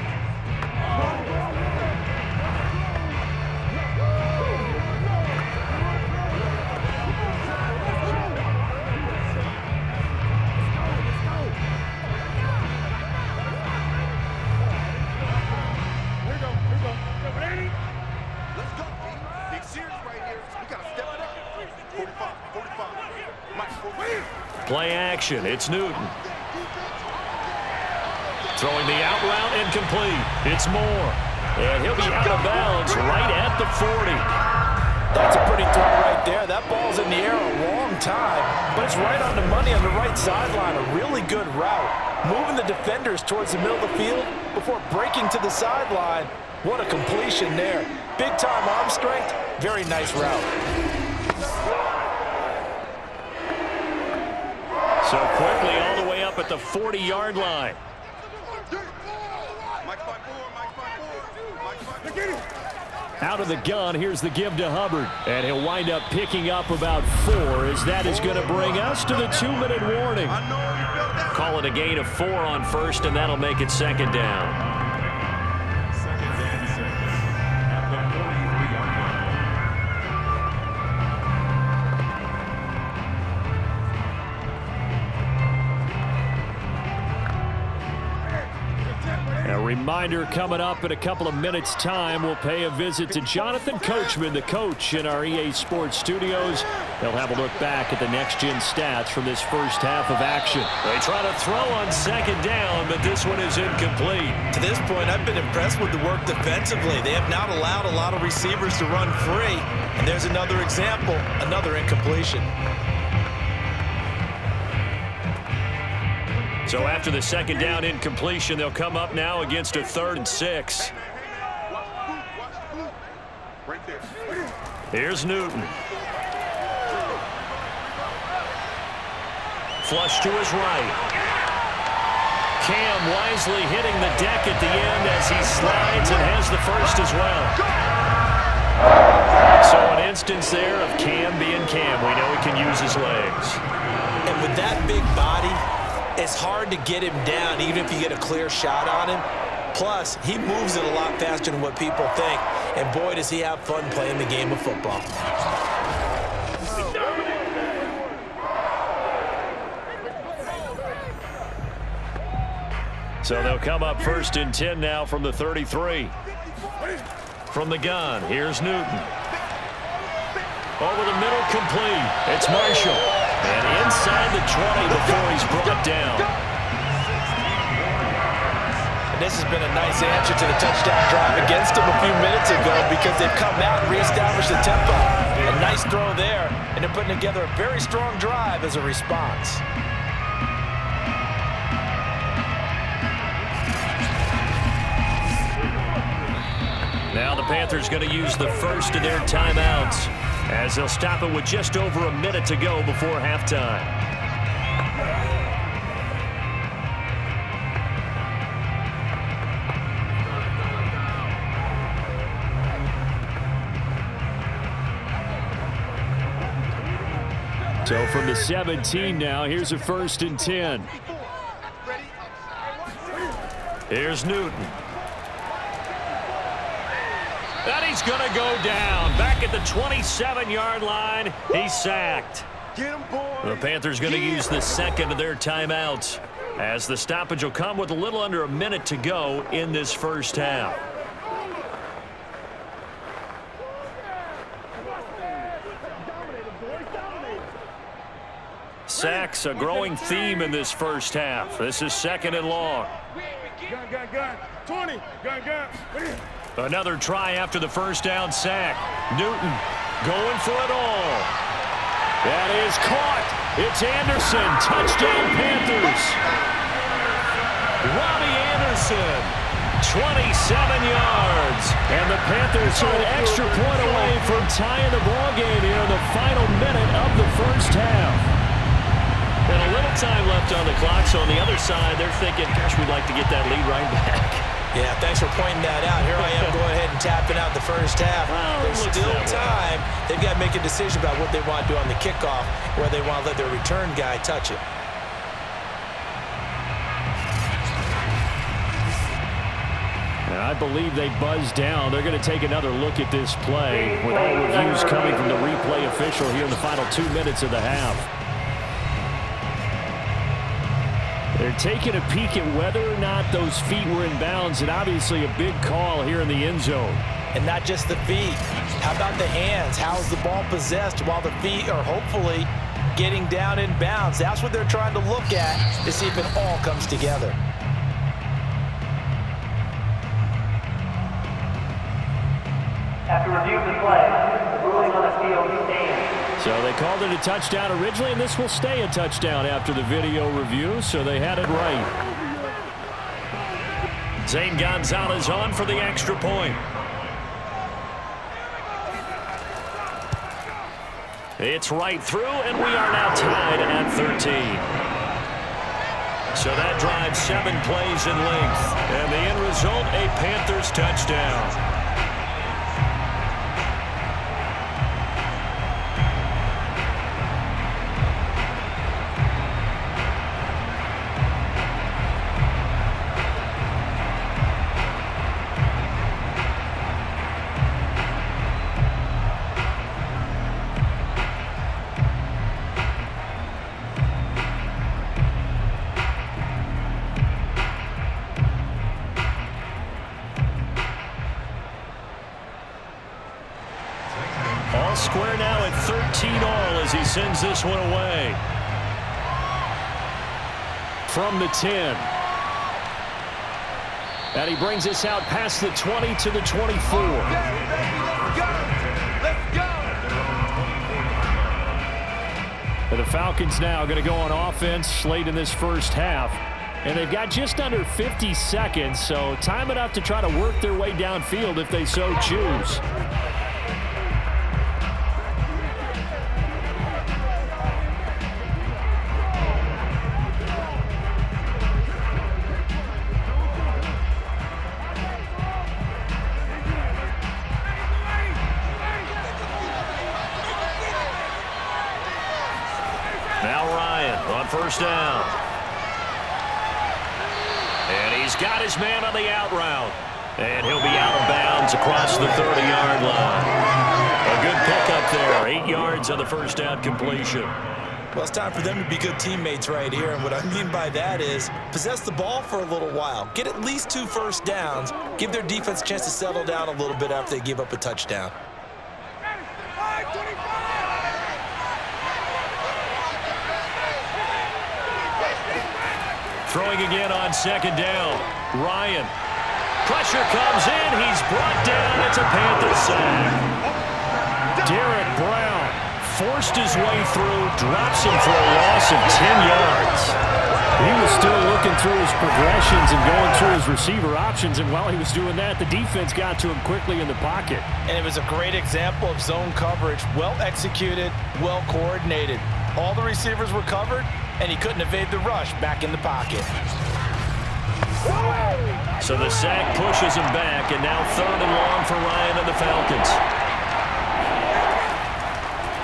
Play action. It's Newton. Throwing the out route incomplete. It's Moore. And he'll be out of bounds right at the 40. That's a pretty throw right there. That ball's in the air a long time, but it's right on the money on the right sideline. A really good route. Moving the defenders towards the middle of the field before breaking to the sideline. What a completion there. Big-time arm strength. Very nice route. So quickly all the way up up at the 40-yard line. Out of the gun, here's the give to Hubbard. And he'll wind up picking up about 4, as that is going to bring us to the 2-minute warning. Call it a gain of 4 on first, and that'll make it second down. Reminder, coming up in a couple of minutes' time, we'll pay a visit to Jonathan Coachman, the coach in our EA Sports studios. They'll have a look back at the next-gen stats from this first half of action. They try to throw on second down, but this one is incomplete. To this point, I've been impressed with the work defensively. They have not allowed a lot of receivers to run free. And there's another example, another incompletion. So after the second down incompletion, they'll come up now against a 3rd and 6. Here's Newton. Flush to his right. Cam wisely hitting the deck at the end as he slides and has the first as well. So an instance there of Cam being Cam. We know he can use his legs. And with that big body, it's hard to get him down, even if you get a clear shot on him. Plus, he moves it a lot faster than what people think. And boy, does he have fun playing the game of football. So they'll come up 1st and 10 now from the 33. From the gun, here's Newton. Over the middle, complete. It's Marshall. And inside the 20 before he's brought down. And this has been a nice answer to the touchdown drive against them a few minutes ago, because they've come out and reestablished the tempo. A nice throw there, and they're putting together a very strong drive as a response. Now the Panthers going to use the first of their timeouts, as they'll stop it with just over a minute to go before halftime. So from the 17 now, here's a 1st and 10. Here's Newton. And he's going to go down. Back at the 27-yard line, he's sacked. The Panthers going to use the second of their timeouts, as the stoppage will come with a little under a minute to go in this first half. Sacks, a growing theme in this first half. This is 2nd and long. Gun. 20. Gun. Another try after the first down sack. Newton going for it all. That is caught. It's Anderson. Touchdown, Panthers. Robbie Anderson, 27 yards. And the Panthers are an extra point away from tying the ball game here in the final minute of the first half. And a little time left on the clock, so on the other side, they're thinking, gosh, we'd like to get that lead right back. Yeah, thanks for pointing that out. Here I am going ahead and tapping out the first half. There's still time. They've got to make a decision about what they want to do on the kickoff, where they want to let their return guy touch it. And I believe they buzzed down. They're going to take another look at this play, with all reviews coming from the replay official here in the final 2 minutes of the half. They're taking a peek at whether or not those feet were in bounds, and obviously a big call here in the end zone. And not just the feet. How about the hands? How is the ball possessed while the feet are hopefully getting down in bounds? That's what they're trying to look at to see if it all comes together. After review of the play, the ruling on the field stands. So they called it a touchdown originally, and this will stay a touchdown after the video review, so they had it right. Zane Gonzalez on for the extra point. It's right through, and we are now tied at 13. So that drives 7 plays in length. And the end result, a Panthers touchdown. All square now at 13-all as he sends this one away. From the 10. And he brings us out past the 20 to the 24. Let's go! And the Falcons now going to go on offense late in this first half. And they've got just under 50 seconds, so time enough to try to work their way downfield if they so choose. Now Ryan on first down. And he's got his man on the out route. And he'll be out of bounds across the 30-yard line. A good pickup there. 8 yards on the first down completion. Well, it's time for them to be good teammates right here. And what I mean by that is possess the ball for a little while. Get at least 2 first downs. Give their defense a chance to settle down a little bit after they give up a touchdown. Throwing again on second down. Ryan. Pressure comes in. He's brought down. It's a Panthers sack. Derek Brown forced his way through, drops him for a loss of 10 yards. He was still looking through his progressions and going through his receiver options, and while he was doing that, the defense got to him quickly in the pocket. And it was a great example of zone coverage. Well executed, well coordinated. All the receivers were covered, and he couldn't evade the rush back in the pocket. So the sack pushes him back, and now 3rd and long for Ryan and the Falcons.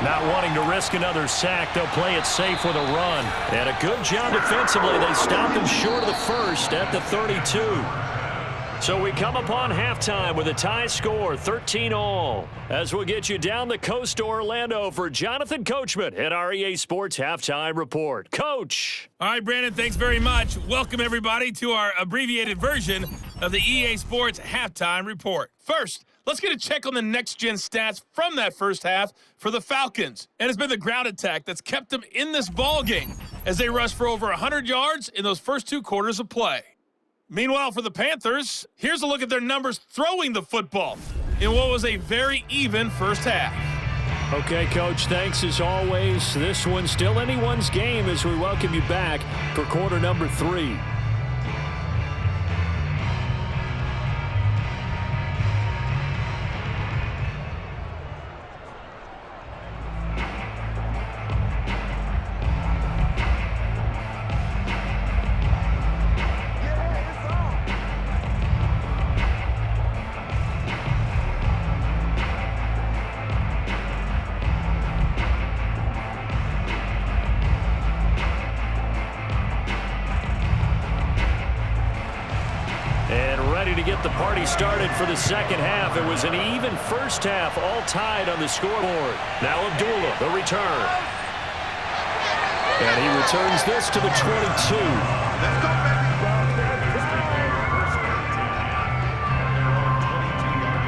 Not wanting to risk another sack, they'll play it safe with a run. And a good job defensively. They stop him short of the first at the 32. So we come upon halftime with a tie score, 13-all. As we'll get you down the coast to Orlando for Jonathan Coachman at our EA Sports Halftime Report. Coach. All right, Brandon, thanks very much. Welcome, everybody, to our abbreviated version of the EA Sports Halftime Report. First, let's get a check on the next-gen stats from that first half for the Falcons. And it's been the ground attack that's kept them in this ballgame as they rushed for over 100 yards in those first 2 quarters of play. Meanwhile, for the Panthers, here's a look at their numbers throwing the football in what was a very even first half. Okay, Coach, thanks as always. This one's still anyone's game as we welcome you back for quarter number 3. To get the party started for the second half. It was an even first half, all tied on the scoreboard. Now Abdullah, the return. And he returns this to the 22.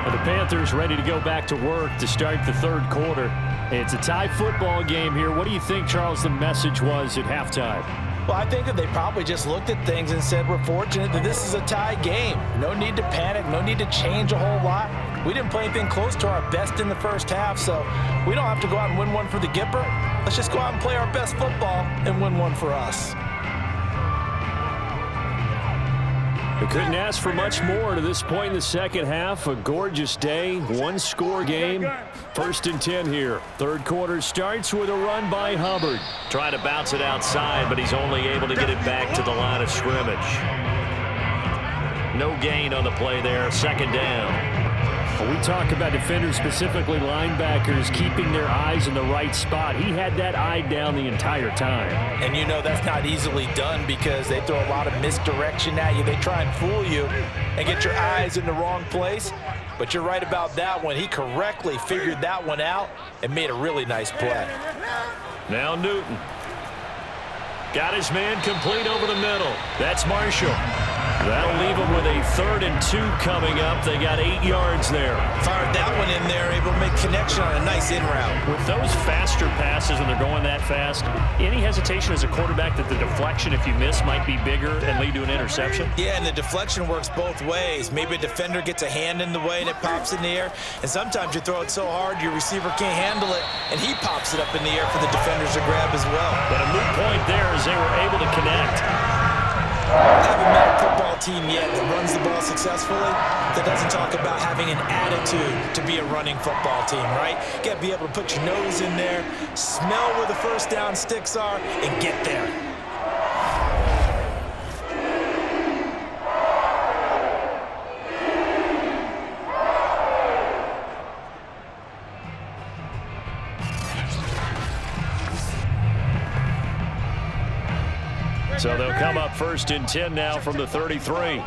And the Panthers ready to go back to work to start the 3rd quarter. It's a tie football game here. What do you think, Charles, the message was at halftime? Well, I think that they probably just looked at things and said, we're fortunate that this is a tie game. No need to panic, no need to change a whole lot. We didn't play anything close to our best in the first half, so we don't have to go out and win one for the Gipper. Let's just go out and play our best football and win one for us. We couldn't ask for much more to this point in the second half. A gorgeous day, one-score game. 1st and 10 here. Third quarter starts with a run by Hubbard. Trying to bounce it outside, but he's only able to get it back to the line of scrimmage. No gain on the play there. 2nd down. When we talk about defenders, specifically linebackers, keeping their eyes in the right spot, he had that eye down the entire time. And you know that's not easily done because they throw a lot of misdirection at you. They try and fool you and get your eyes in the wrong place. But you're right about that one. He correctly figured that one out and made a really nice play. Now Newton. Got his man complete over the middle. That's Marshall. That'll leave them with a 3rd and 2 coming up. They got 8 yards there. Fired that one in there, able to make connection on a nice in route. With those faster passes when they're going that fast, any hesitation as a quarterback that the deflection, if you miss, might be bigger and lead to an interception? Yeah, and the deflection works both ways. Maybe a defender gets a hand in the way and it pops in the air. And sometimes you throw it so hard your receiver can't handle it, and he pops it up in the air for the defenders to grab as well. But a moot point there as they were able to connect. I haven't met a football team yet that runs the ball successfully that doesn't talk about having an attitude to be a running football team, right? You got to be able to put your nose in there, smell where the first down sticks are, and get there. So they'll come up 1st and 10 now from the 33.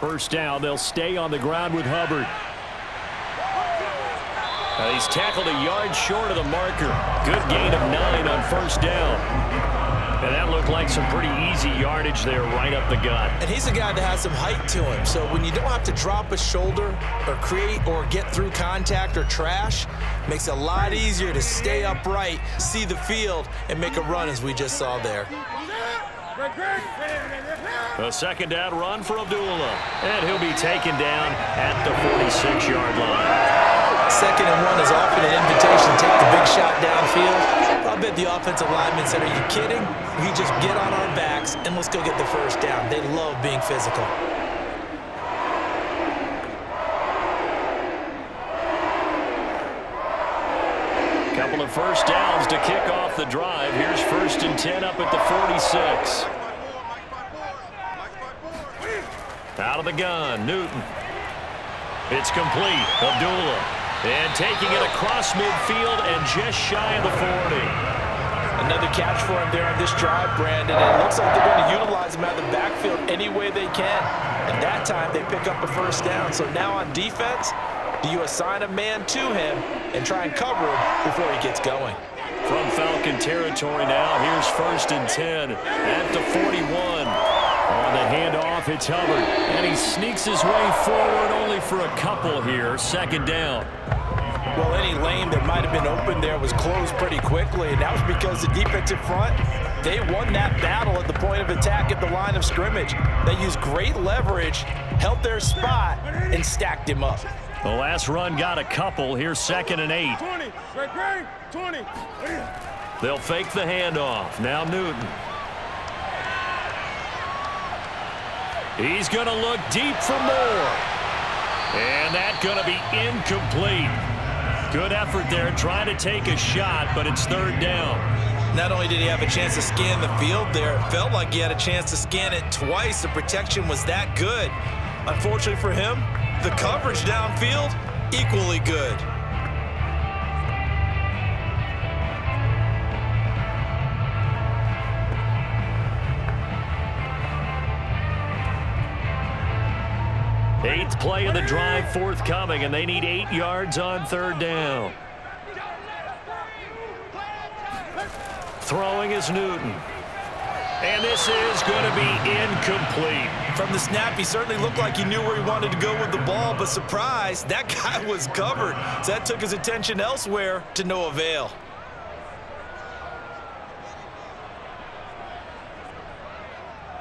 First down, they'll stay on the ground with Hubbard. He's tackled a yard short of the marker. Good gain of 9 on 1st down. And that looked like some pretty easy yardage there right up the gut. And he's a guy that has some height to him. So when you don't have to drop a shoulder or create or get through contact or trash, makes it a lot easier to stay upright, see the field, and make a run as we just saw there. A 2nd down run for Abdullah. And he'll be taken down at the 46-yard line. 2nd and 1 is often an invitation to take the big shot downfield. I bet the offensive linemen said, are you kidding? We just get on our backs and let's go get the first down. They love being physical. Couple of first downs to kick off the drive. Here's 1st and 10 up at the 46. Out of the gun, Newton. It's complete. Abdullah. And taking it across midfield and just shy of the 40. Another catch for him there on this drive, Brandon. And it looks like they're going to utilize him out of the backfield any way they can. And that time they pick up a first down. So now on defense, do you assign a man to him and try and cover him before he gets going? From Falcon territory now, here's 1st and 10 at the 41. On the handoff, it's Hubbard. And he sneaks his way forward only for a couple here. 2nd down. Well, any lane that might have been open there was closed pretty quickly, and that was because the defensive front, they won that battle at the point of attack at the line of scrimmage. They used great leverage, held their spot, and stacked him up. The last run got a couple. Here's 2nd and 8. 20. They'll fake the handoff. Now Newton. He's going to look deep for more. And that's going to be incomplete. Good effort there trying to take a shot, but it's 3rd down. Not only did he have a chance to scan the field there, it felt like he had a chance to scan it twice. The protection was that good. Unfortunately for him, the coverage downfield, equally good. Eighth play of the drive forthcoming, and they need 8 yards on 3rd down. Throwing is Newton. And this is going to be incomplete. From the snap, he certainly looked like he knew where he wanted to go with the ball, but surprise, that guy was covered. So that took his attention elsewhere to no avail.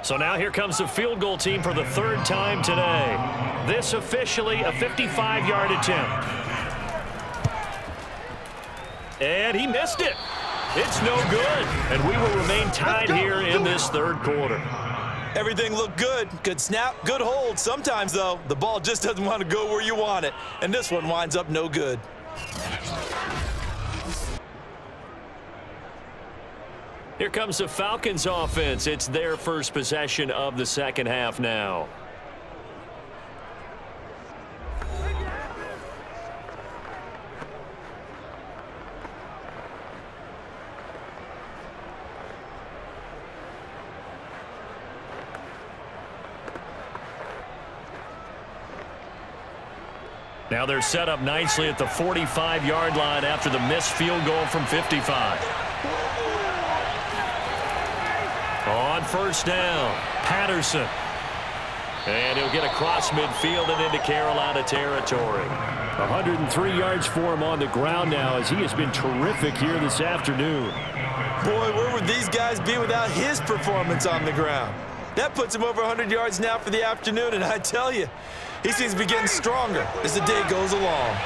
So now here comes the field goal team for the 3rd time today. This officially a 55-yard attempt. And he missed it. It's no good, and we will remain tied here in this third quarter. Everything looked good. Good snap, good hold. Sometimes, though, the ball just doesn't want to go where you want it, and this one winds up no good. Here comes the Falcons offense. It's their first possession of the second half now. Now they're set up nicely at the 45-yard line after the missed field goal from 55. On first down, Patterson. And he'll get across midfield and into Carolina territory. 103 yards for him on the ground now as he has been terrific here this afternoon. Boy, where would these guys be without his performance on the ground? That puts him over 100 yards now for the afternoon, and I tell you, he seems to be getting stronger as the day goes along.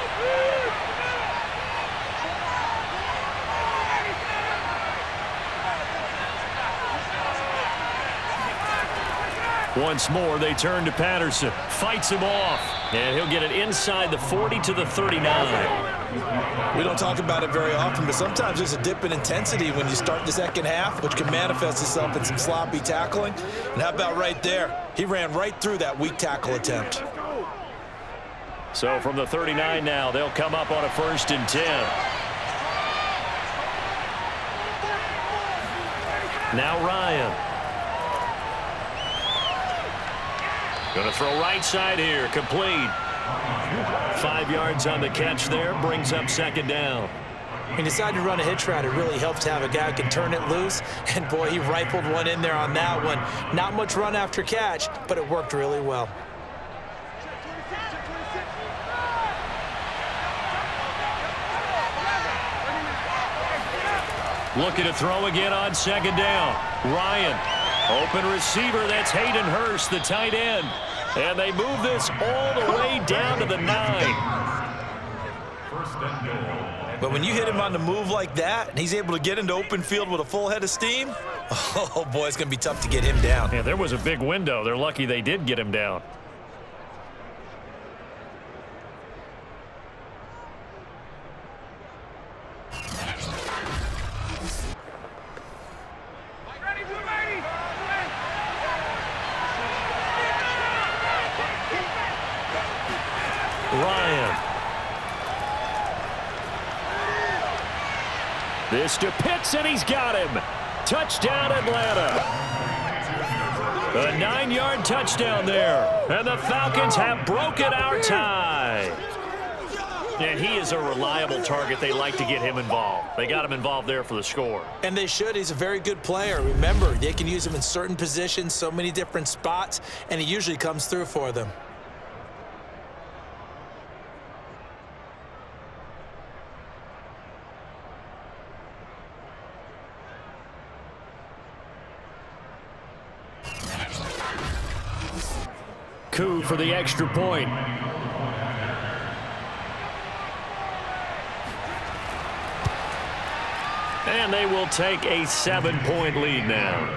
Once more, they turn to Patterson. Fights him off. And he'll get it inside the 40 to the 39. We don't talk about it very often, but sometimes there's a dip in intensity when you start the second half, which can manifest itself in some sloppy tackling. And how about right there? He ran right through that weak tackle attempt. So from the 39 now, they'll come up on a 1st and 10. Now Ryan. Going to throw right side here, complete. 5 yards on the catch there, brings up second down. He decided to run a hitch route. It really helps to have a guy who can turn it loose. And boy, he rifled one in there on that one. Not much run after catch, but it worked really well. Looking to throw again on second down. Ryan, open receiver, that's Hayden Hurst, the tight end. And they move this all the way down to the 9. First and goal. But when you hit him on the move like that, and he's able to get into open field with a full head of steam, oh boy, it's going to be tough to get him down. Yeah, there was a big window. They're lucky they did get him down. Ryan. This to Pitts, and he's got him. Touchdown, Atlanta. A 9-yard touchdown there. And the Falcons have broken our tie. And he is a reliable target. They like to get him involved. They got him involved there for the score. And they should. He's a very good player. Remember, they can use him in certain positions, so many different spots, and he usually comes through for them. Coup for the extra point. And they will take a 7-point lead now.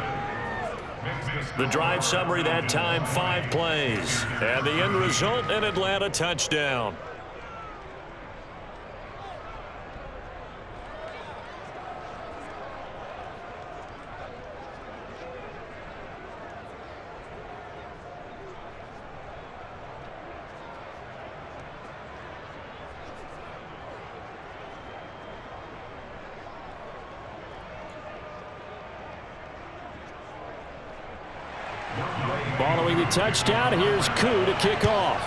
The drive summary that time, 5 plays. And the end result, an Atlanta touchdown. Following the touchdown, here's Coup to kick off.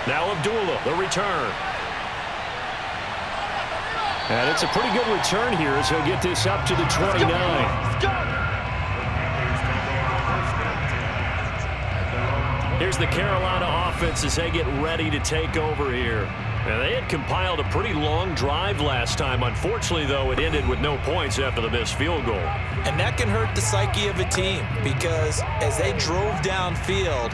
Now Abdullah, the return. And it's a pretty good return here as he'll get this up to the 29. Here's the Carolina offense as they get ready to take over here. And they had compiled a pretty long drive last time. Unfortunately, though, it ended with no points after the missed field goal. And that can hurt the psyche of a team because as they drove downfield,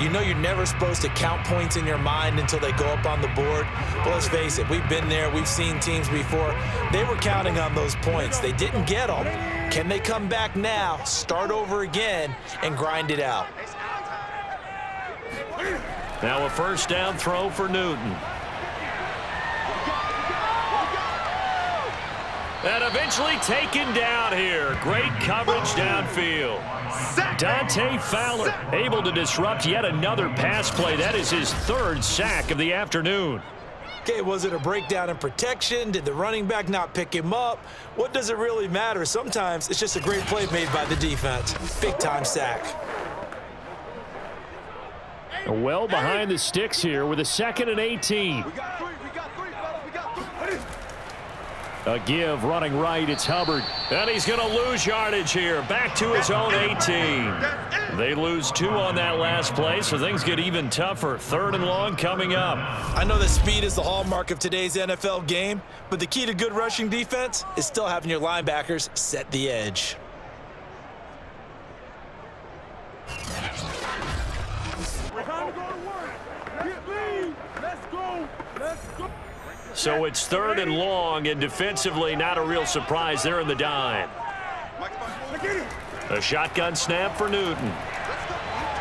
You know you're never supposed to count points in your mind until they go up on the board. But let's face it, we've been there. We've seen teams before. They were counting on those points. They didn't get them. Can they come back now, start over again, and grind it out? Now a first down throw for Newton. And eventually taken down here. Great coverage downfield. Dante Fowler able to disrupt yet another pass play. That is his third sack of the afternoon. Okay, was it a breakdown in protection? Did the running back not pick him up? What does it really matter? Sometimes it's just a great play made by the defense. Big-time sack. Well behind the sticks here with a 2nd and 18. A give running right, it's Hubbard. And he's going to lose yardage here. Back to his own 18. They lose 2 on that last play, so things get even tougher. 3rd and long coming up. I know that speed is the hallmark of today's NFL game, but the key to good rushing defense is still having your linebackers set the edge. So it's 3rd and long, and defensively not a real surprise. They're in the dime. A shotgun snap for Newton.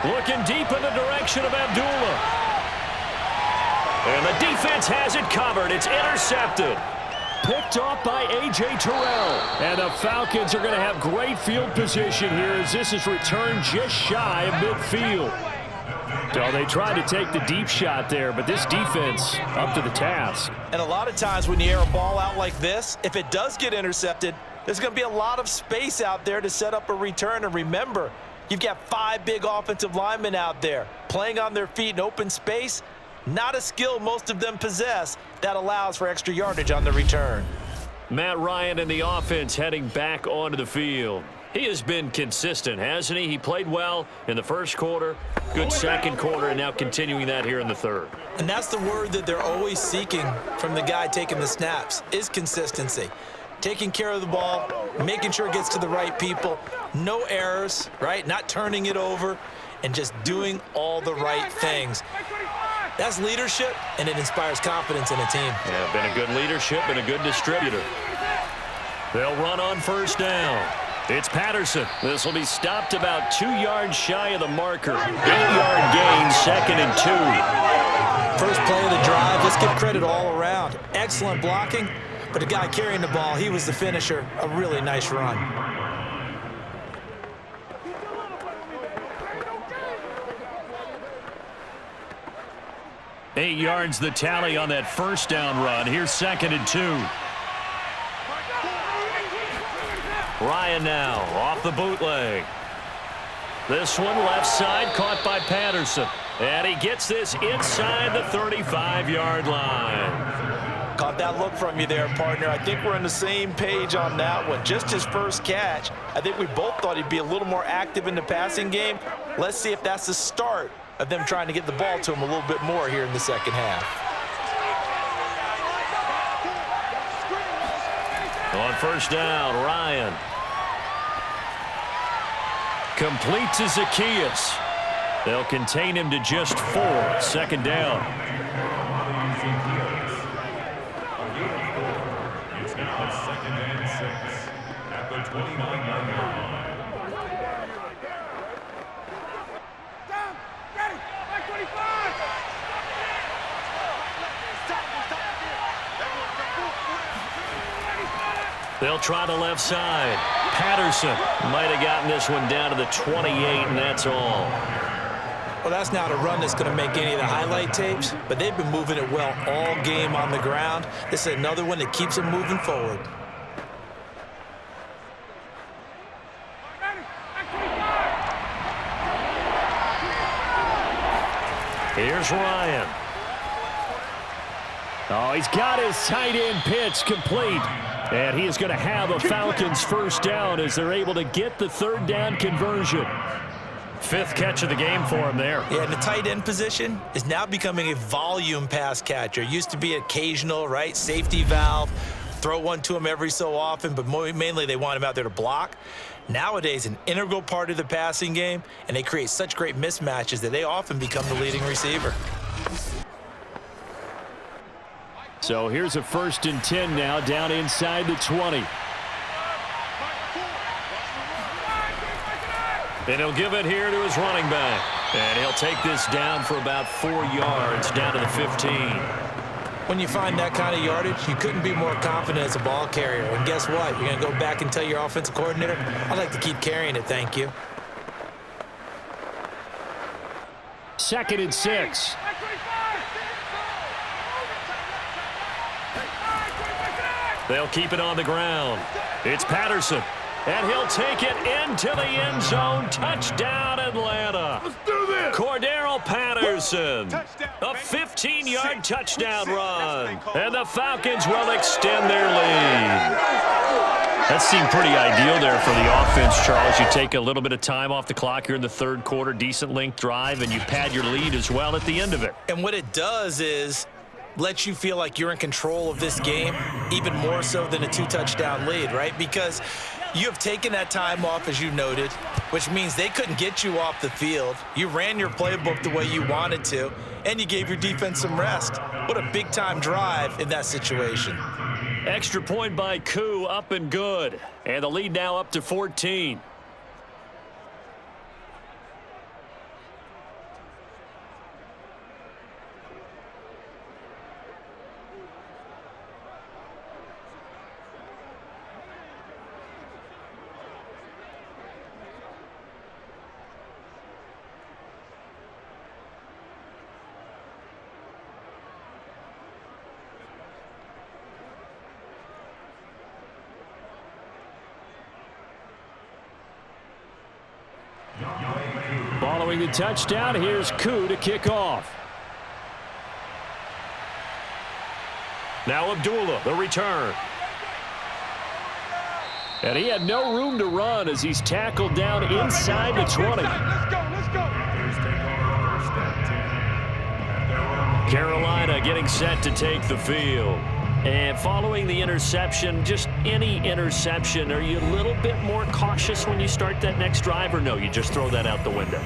Looking deep in the direction of Abdullah. And the defense has it covered. It's intercepted. Picked off by A.J. Terrell. And the Falcons are going to have great field position here as this is returned just shy of midfield. So they tried to take the deep shot there, but this defense up to the task. And a lot of times when you air a ball out like this, if it does get intercepted, there's going to be a lot of space out there to set up a return. And remember, you've got 5 big offensive linemen out there playing on their feet in open space. Not a skill most of them possess that allows for extra yardage on the return. Matt Ryan and the offense heading back onto the field. He has been consistent, hasn't he? He played well in the first quarter, good second quarter, and now continuing that here in the third. And that's the word that they're always seeking from the guy taking the snaps, is consistency. Taking care of the ball, making sure it gets to the right people, no errors, right? Not turning it over, and just doing all the right things. That's leadership, and it inspires confidence in a team. Yeah, been a good leadership and a good distributor. They'll run on first down. It's Patterson. This will be stopped about 2 yards shy of the marker. 8-yard gain, 2nd and 2. First play of the drive, let's give credit all around. Excellent blocking, but the guy carrying the ball, he was the finisher. A really nice run. Eight yards the tally on that first down run. Here's 2nd and 2. Ryan now off the bootleg. This one left side caught by Patterson. And he gets this inside the 35-yard line. Caught that look from you there, partner. I think we're on the same page on that one. Just his first catch. I think we both thought he'd be a little more active in the passing game. Let's see if that's the start of them trying to get the ball to him a little bit more here in the second half. On first down, Ryan. Complete to Zacchaeus. They'll contain him to just 4. 2nd down. It's now 2nd and 6 at the 29-yard line. Down, ready, like 25. They'll try the left side. Patterson might have gotten this one down to the 28, and that's all. Well, that's not a run that's going to make any of the highlight tapes, but they've been moving it well all game on the ground. This is another one that keeps them moving forward. Here's Ryan. Oh, he's got his tight end pitch complete. And he is going to have a Falcons first down as they're able to get the 3rd down conversion. 5th catch of the game for him there. Yeah, and the tight end position is now becoming a volume pass catcher. Used to be occasional, right? Safety valve. Throw one to him every so often, but mainly they want him out there to block. nowadays an integral part of the passing game, and they create such great mismatches that they often become the leading receiver. So here's a 1st and 10 now, down inside the 20. And he'll give it here to his running back. And he'll take this down for about 4 yards, down to the 15. When you find that kind of yardage, you couldn't be more confident as a ball carrier. And guess what? You're going to go back and tell your offensive coordinator, I'd like to keep carrying it, thank you. 2nd and 6. They'll keep it on the ground. It's Patterson. And he'll take it into the end zone. Touchdown, Atlanta. Let's do this. Cordero Patterson. A 15-yard touchdown run. And the Falcons will extend their lead. That seemed pretty ideal there for the offense, Charles. You take a little bit of time off the clock here in the 3rd quarter, decent length drive, and you pad your lead as well at the end of it. And what it does is lets you feel like you're in control of this game, even more so than a 2-touchdown lead, right? Because you have taken that time off, as you noted, which means they couldn't get you off the field. You ran your playbook the way you wanted to, and you gave your defense some rest. What a big-time drive in that situation. Extra point by Koo, up and good. And the lead now up to 14. Following the touchdown, here's Koo to kick off. Now Abdullah, the return. And he had no room to run as he's tackled down inside the 20. Let's go. Carolina getting set to take the field. And following the interception, just any interception, are you a little bit more cautious when you start that next drive, or no, you just throw that out the window?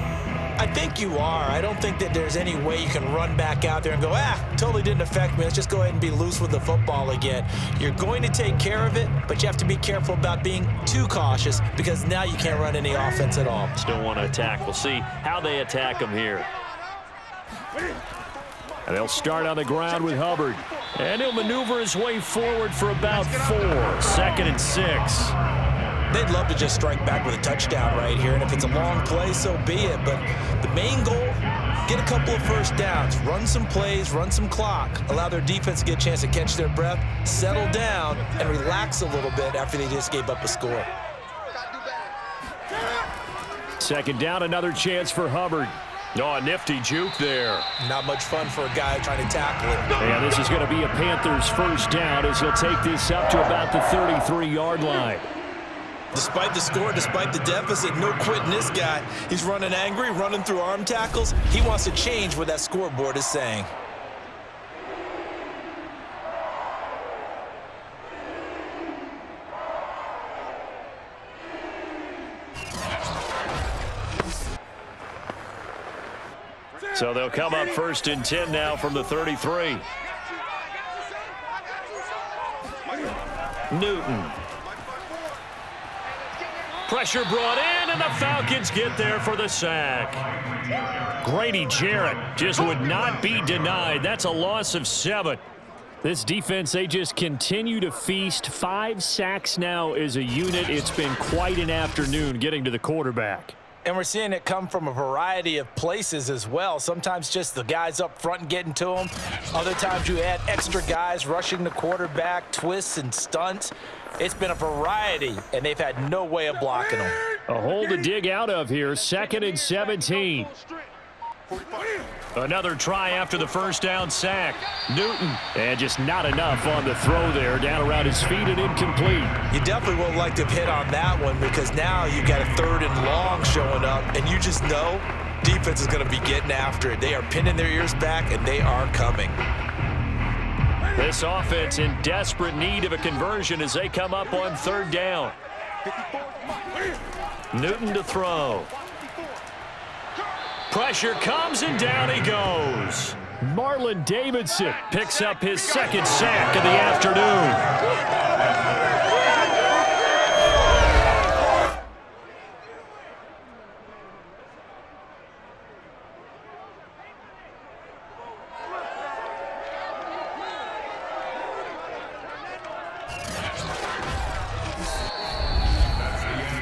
I think you are. I don't think that there's any way you can run back out there and go, totally didn't affect me. Let's just go ahead and be loose with the football again. You're going to take care of it, but you have to be careful about being too cautious because now you can't run any offense at all. Still want to attack. We'll see how they attack them here. And they'll start on the ground with Hubbard. And he'll maneuver his way forward for about 4. 2nd and 6. They'd love to just strike back with a touchdown right here, and if it's a long play, so be it. But the main goal, get a couple of first downs, run some plays, run some clock, allow their defense to get a chance to catch their breath, settle down, and relax a little bit after they just gave up a score. 2nd down, another chance for Hubbard. Oh, a nifty juke there. Not much fun for a guy trying to tackle it. And this is going to be a Panthers 1st down as he'll take this up to about the 33-yard line. Despite the score, despite the deficit, no quitting this guy. He's running angry, running through arm tackles. He wants to change what that scoreboard is saying. So they'll come up 1st and 10 now from the 33. Newton. Pressure brought in, and the Falcons get there for the sack. Grady Jarrett just would not be denied. That's a loss of 7. This defense, they just continue to feast. 5 sacks now as a unit. It's been quite an afternoon getting to the quarterback. And we're seeing it come from a variety of places as well. Sometimes just the guys up front and getting to them. Other times you add extra guys rushing the quarterback, twists and stunts. It's been a variety, and they've had no way of blocking them. A hole to dig out of here. 2nd and 17. Another try after the 1st down sack. Newton, and just not enough on the throw there. Down around his feet and incomplete. You definitely would like to have hit on that one because now you've got a 3rd and long showing up, and you just know defense is going to be getting after it. They are pinning their ears back, and they are coming. This offense in desperate need of a conversion as they come up on 3rd down. Newton to throw. Pressure comes, and down he goes. Marlon Davidson picks up his second sack of the afternoon.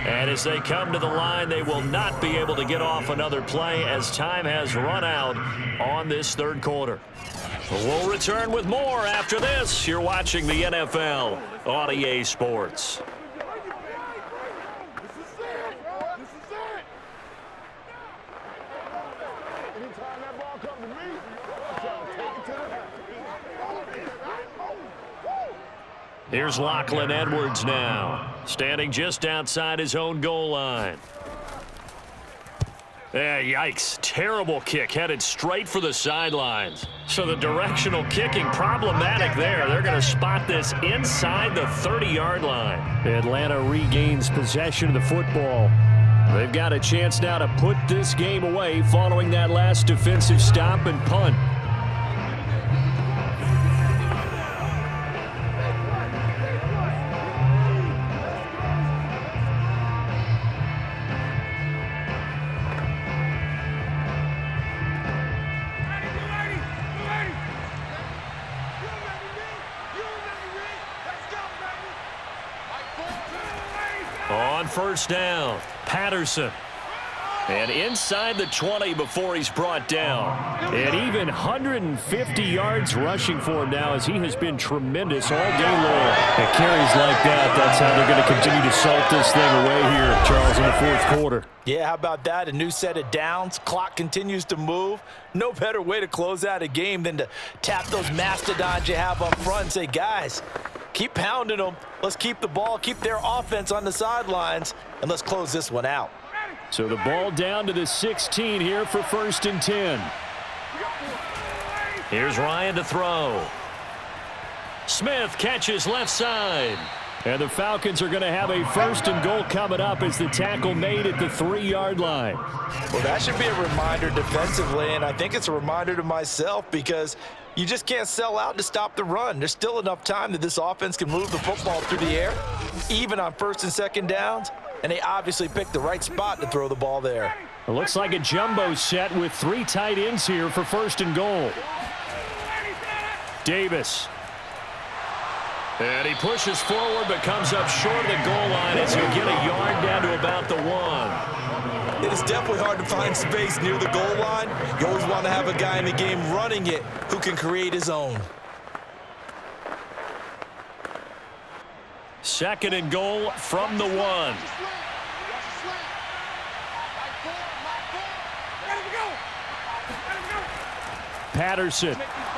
And as they come to the line, they will not be able to get off another play as time has run out on this third quarter. We'll return with more after this. You're watching the NFL on EA Sports. Here's Lachlan Edwards now, standing just outside his own goal line. Yikes, terrible kick, headed straight for the sidelines. So the directional kicking problematic there. They're going to spot this inside the 30-yard line. Atlanta regains possession of the football. They've got a chance now to put this game away following that last defensive stop and punt. On first down, Patterson. And inside the 20 before he's brought down. And even 150 yards rushing for him now as he has been tremendous all day long. And carries like that, that's how they're going to continue to salt this thing away here, Charles, in the fourth quarter. Yeah, how about that? A new set of downs. Clock continues to move. No better way to close out a game than to tap those mastodons you have up front and say, guys, keep pounding them. Let's keep the ball, keep their offense on the sidelines, and let's close this one out. So the ball down to the 16 here for 1st and 10. Here's Ryan to throw. Smith catches left side. And the Falcons are going to have a 1st and goal coming up as the tackle made at the 3-yard line. Well, that should be a reminder defensively, and I think it's a reminder to myself because you just can't sell out to stop the run. There's still enough time that this offense can move the football through the air, even on 1st and 2nd downs, and they obviously picked the right spot to throw the ball there. It looks like a jumbo set with 3 tight ends here for 1st and goal. Davis. And he pushes forward but comes up short of the goal line as he'll get a yard down to about the 1. It is definitely hard to find space near the goal line. You always want to have a guy in the game running it who can create his own. 2nd and goal from the 1. Patterson.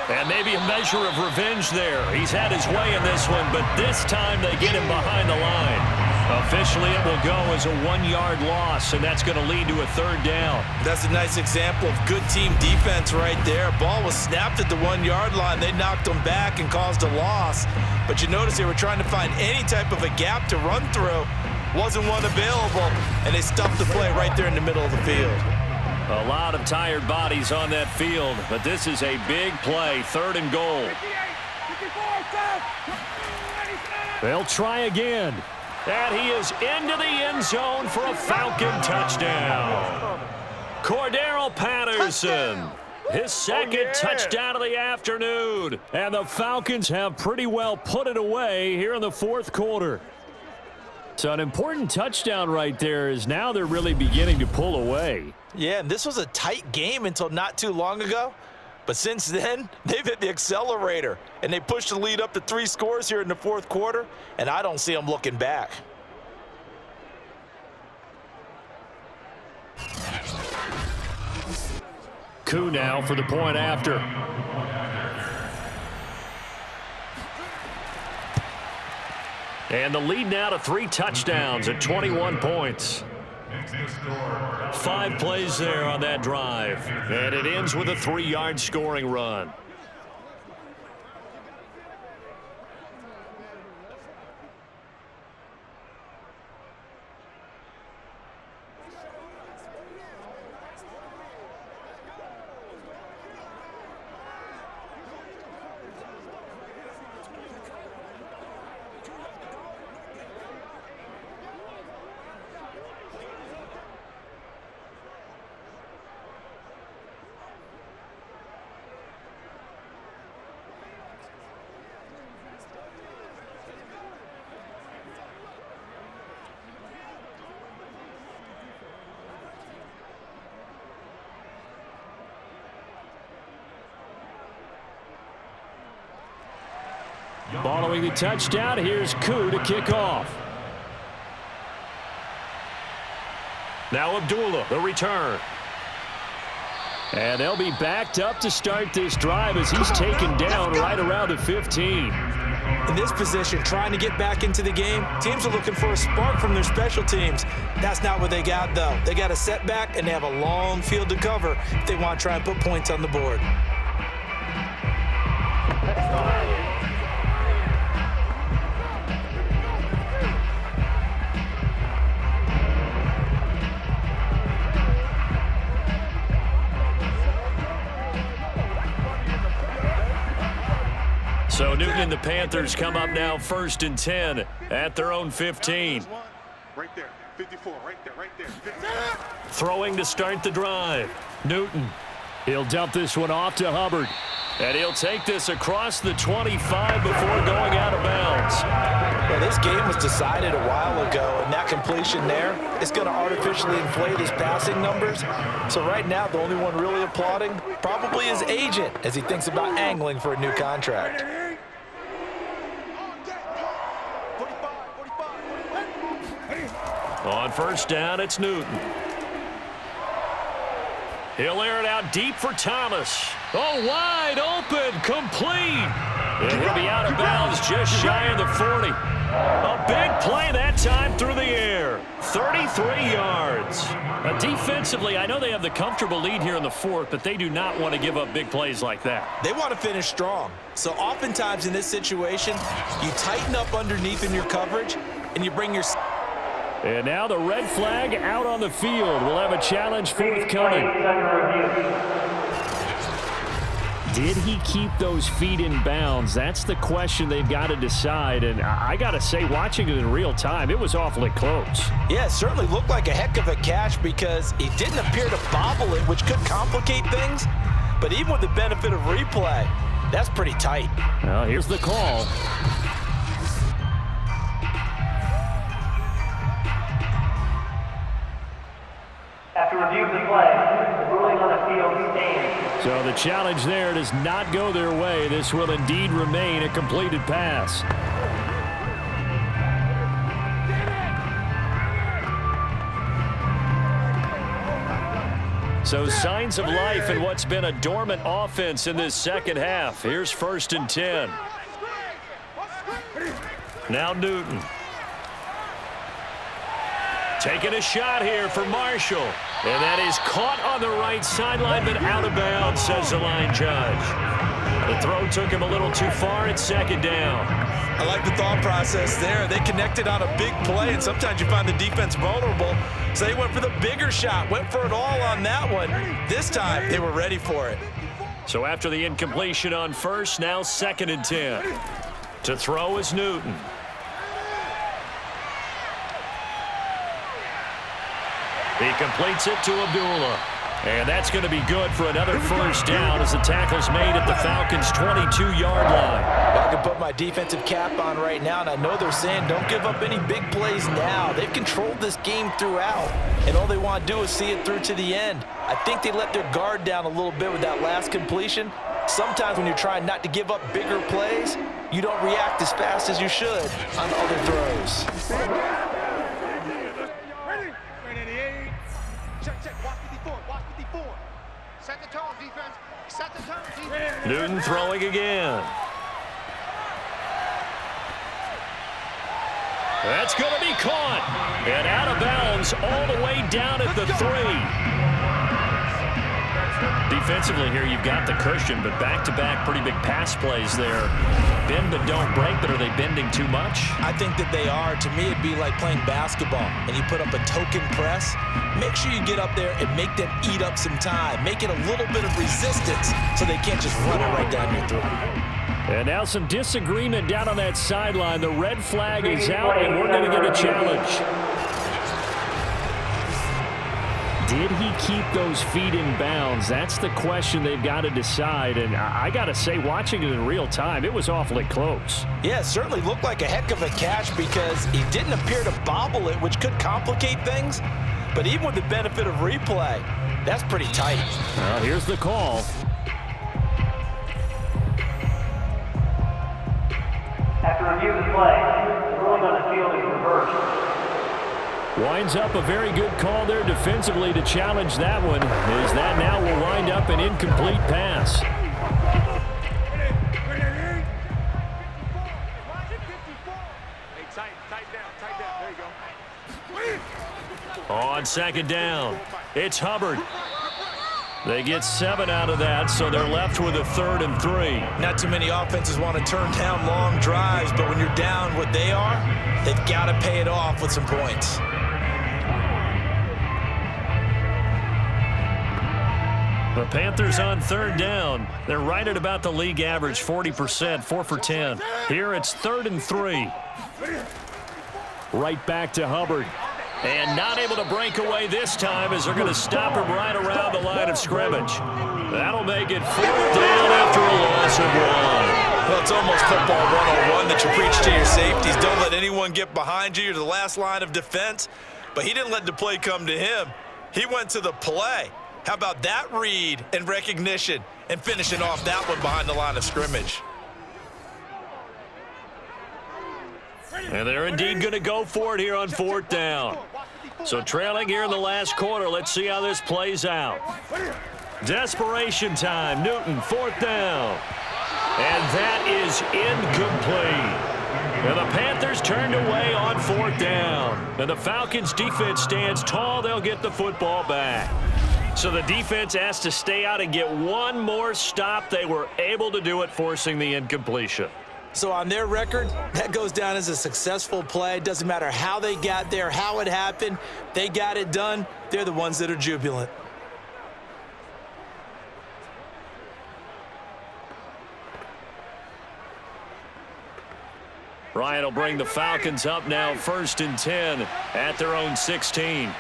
And maybe a measure of revenge there. He's had his way in this one, but this time they get him behind the line. Officially, it will go as a 1-yard loss, and that's going to lead to a 3rd down. That's a nice example of good team defense right there. Ball was snapped at the 1-yard line. They knocked him back and caused a loss. But you notice they were trying to find any type of a gap to run through. Wasn't one available, and they stuffed the play right there in the middle of the field. A lot of tired bodies on that field, but this is a big play, 3rd and goal. They'll try again. And he is into the end zone for a Falcon touchdown. Cordero Patterson, his 2nd touchdown of the afternoon. And the Falcons have pretty well put it away here in the 4th quarter. So an important touchdown right there is now they're really beginning to pull away. Yeah, and this was a tight game until not too long ago. But since then, they've hit the accelerator, and they pushed the lead up to 3 scores here in the 4th quarter, and I don't see them looking back. Koo now for the point after. And the lead now to 3 touchdowns at 21 points. 5 plays there on that drive. And it ends with a 3-yard scoring run. Following the touchdown, here's Koo to kick off. Now Abdullah, the return. And they'll be backed up to start this drive as he's taken down right around the 15. In this position, trying to get back into the game, teams are looking for a spark from their special teams. That's not what they got, though. They got a setback, and they have a long field to cover if they want to try and put points on the board. So Newton and the Panthers come up now 1st and 10 at their own 15. Right there, 54, right there. Throwing to start the drive. Newton. He'll dump this one off to Hubbard. And he'll take this across the 25 before going out of bounds. Well, this game was decided a while ago, and that completion there is going to artificially inflate his passing numbers. So right now, the only one really applauding probably his agent as he thinks about angling for a new contract. On 1st down, it's Newton. He'll air it out deep for Thomas. Oh, wide open, complete. And he'll be out of bounds just shy of the 40. A big play that time through the air. 33 yards. Defensively, I know they have the comfortable lead here in the 4th, but they do not want to give up big plays like that. They want to finish strong. So oftentimes in this situation, you tighten up underneath in your coverage, and you bring your... And now the red flag out on the field. We'll have a challenge forthcoming. Did he keep those feet in bounds? That's the question they've got to decide. And I got to say, watching it in real time, it was awfully close. Yeah, it certainly looked like a heck of a catch because he didn't appear to bobble it, which could complicate things. But even with the benefit of replay, that's pretty tight. Well, here's the call. After review of the play, the ruling on the field stands. So the challenge there does not go their way. This will indeed remain a completed pass. So signs of life in what's been a dormant offense in this second half. Here's 1st and 10. Now Newton. Taking a shot here for Marshall. And that is caught on the right sideline, but out of bounds, says the line judge. The throw took him a little too far. It's 2nd down. I like the thought process there. They connected on a big play, and sometimes you find the defense vulnerable. So they went for the bigger shot, went for it all on that one. This time, they were ready for it. So after the incompletion on 1st, now 2nd and 10. To throw is Newton. He completes it to Abdullah. And that's going to be good for another 1st down as the tackle's made at the Falcons' 22-yard line. I can put my defensive cap on right now, and I know they're saying don't give up any big plays now. They've controlled this game throughout, and all they want to do is see it through to the end. I think they let their guard down a little bit with that last completion. Sometimes when you're trying not to give up bigger plays, you don't react as fast as you should on other throws. Set the tone, defense. Set the tone, defense. Newton throwing again. That's going to be caught. And out of bounds all the way down at the 3. Defensively here, you've got the cushion, but back-to-back pretty big pass plays there. Bend but don't break, but are they bending too much? I think that they are. To me, it'd be like playing basketball, and you put up a token press. Make sure you get up there and make them eat up some time. Make it a little bit of resistance so they can't just run it right down your throat. And now some disagreement down on that sideline. The red flag is out, and we're going to get a challenge. Did he keep those feet in bounds? That's the question they've got to decide. And I got to say, watching it in real time, it was awfully close. Yeah, it certainly looked like a heck of a catch because he didn't appear to bobble it, which could complicate things. But even with the benefit of replay, that's pretty tight. Well, here's the Winds up a very good call there defensively to challenge that one, as that now will wind up an incomplete pass. On second down, it's Hubbard. They get 7 out of that, so they're left with a 3rd and 3. Not too many offenses want to turn down long drives, but when you're down what they are, they've got to pay it off with some points. The Panthers on 3rd down. They're right at about the league average, 40%, 4 for 10. Here it's 3rd and 3. Right back to Hubbard. And not able to break away this time as they're going to stop him right around the line of scrimmage. That'll make it 4th down after a loss of 1. Well, it's almost football 101 that you preach to your safeties. Don't let anyone get behind you. You're the last line of defense. But he didn't let the play come to him. He went to the play. How about that read and recognition and finishing off that one behind the line of scrimmage? And they're indeed going to go for it here on 4th down. So trailing here in the last quarter, let's see how this plays out. Desperation time. Newton, 4th down. And that is incomplete. And the Panthers turned away on 4th down. And the Falcons defense stands tall. They'll get the football back. So the defense has to stay out and get one more stop. They were able to do it, forcing the incompletion. So on their record, that goes down as a successful play. Doesn't matter how they got there, how it happened. They got it done. They're the ones that are jubilant. Ryan will bring the Falcons up now, 1st and 10 at their own 16.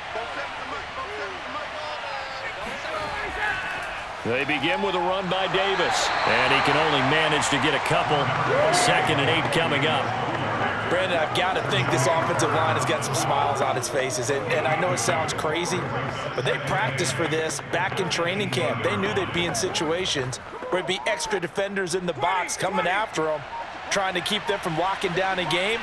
They begin with a run by Davis, and he can only manage to get a couple. 2nd and 8 coming up. Brandon, I've got to think this offensive line has got some smiles on its faces. And I know it sounds crazy, but they practiced for this back in training camp. They knew they'd be in situations where it'd be extra defenders in the box coming after them, trying to keep them from locking down a game.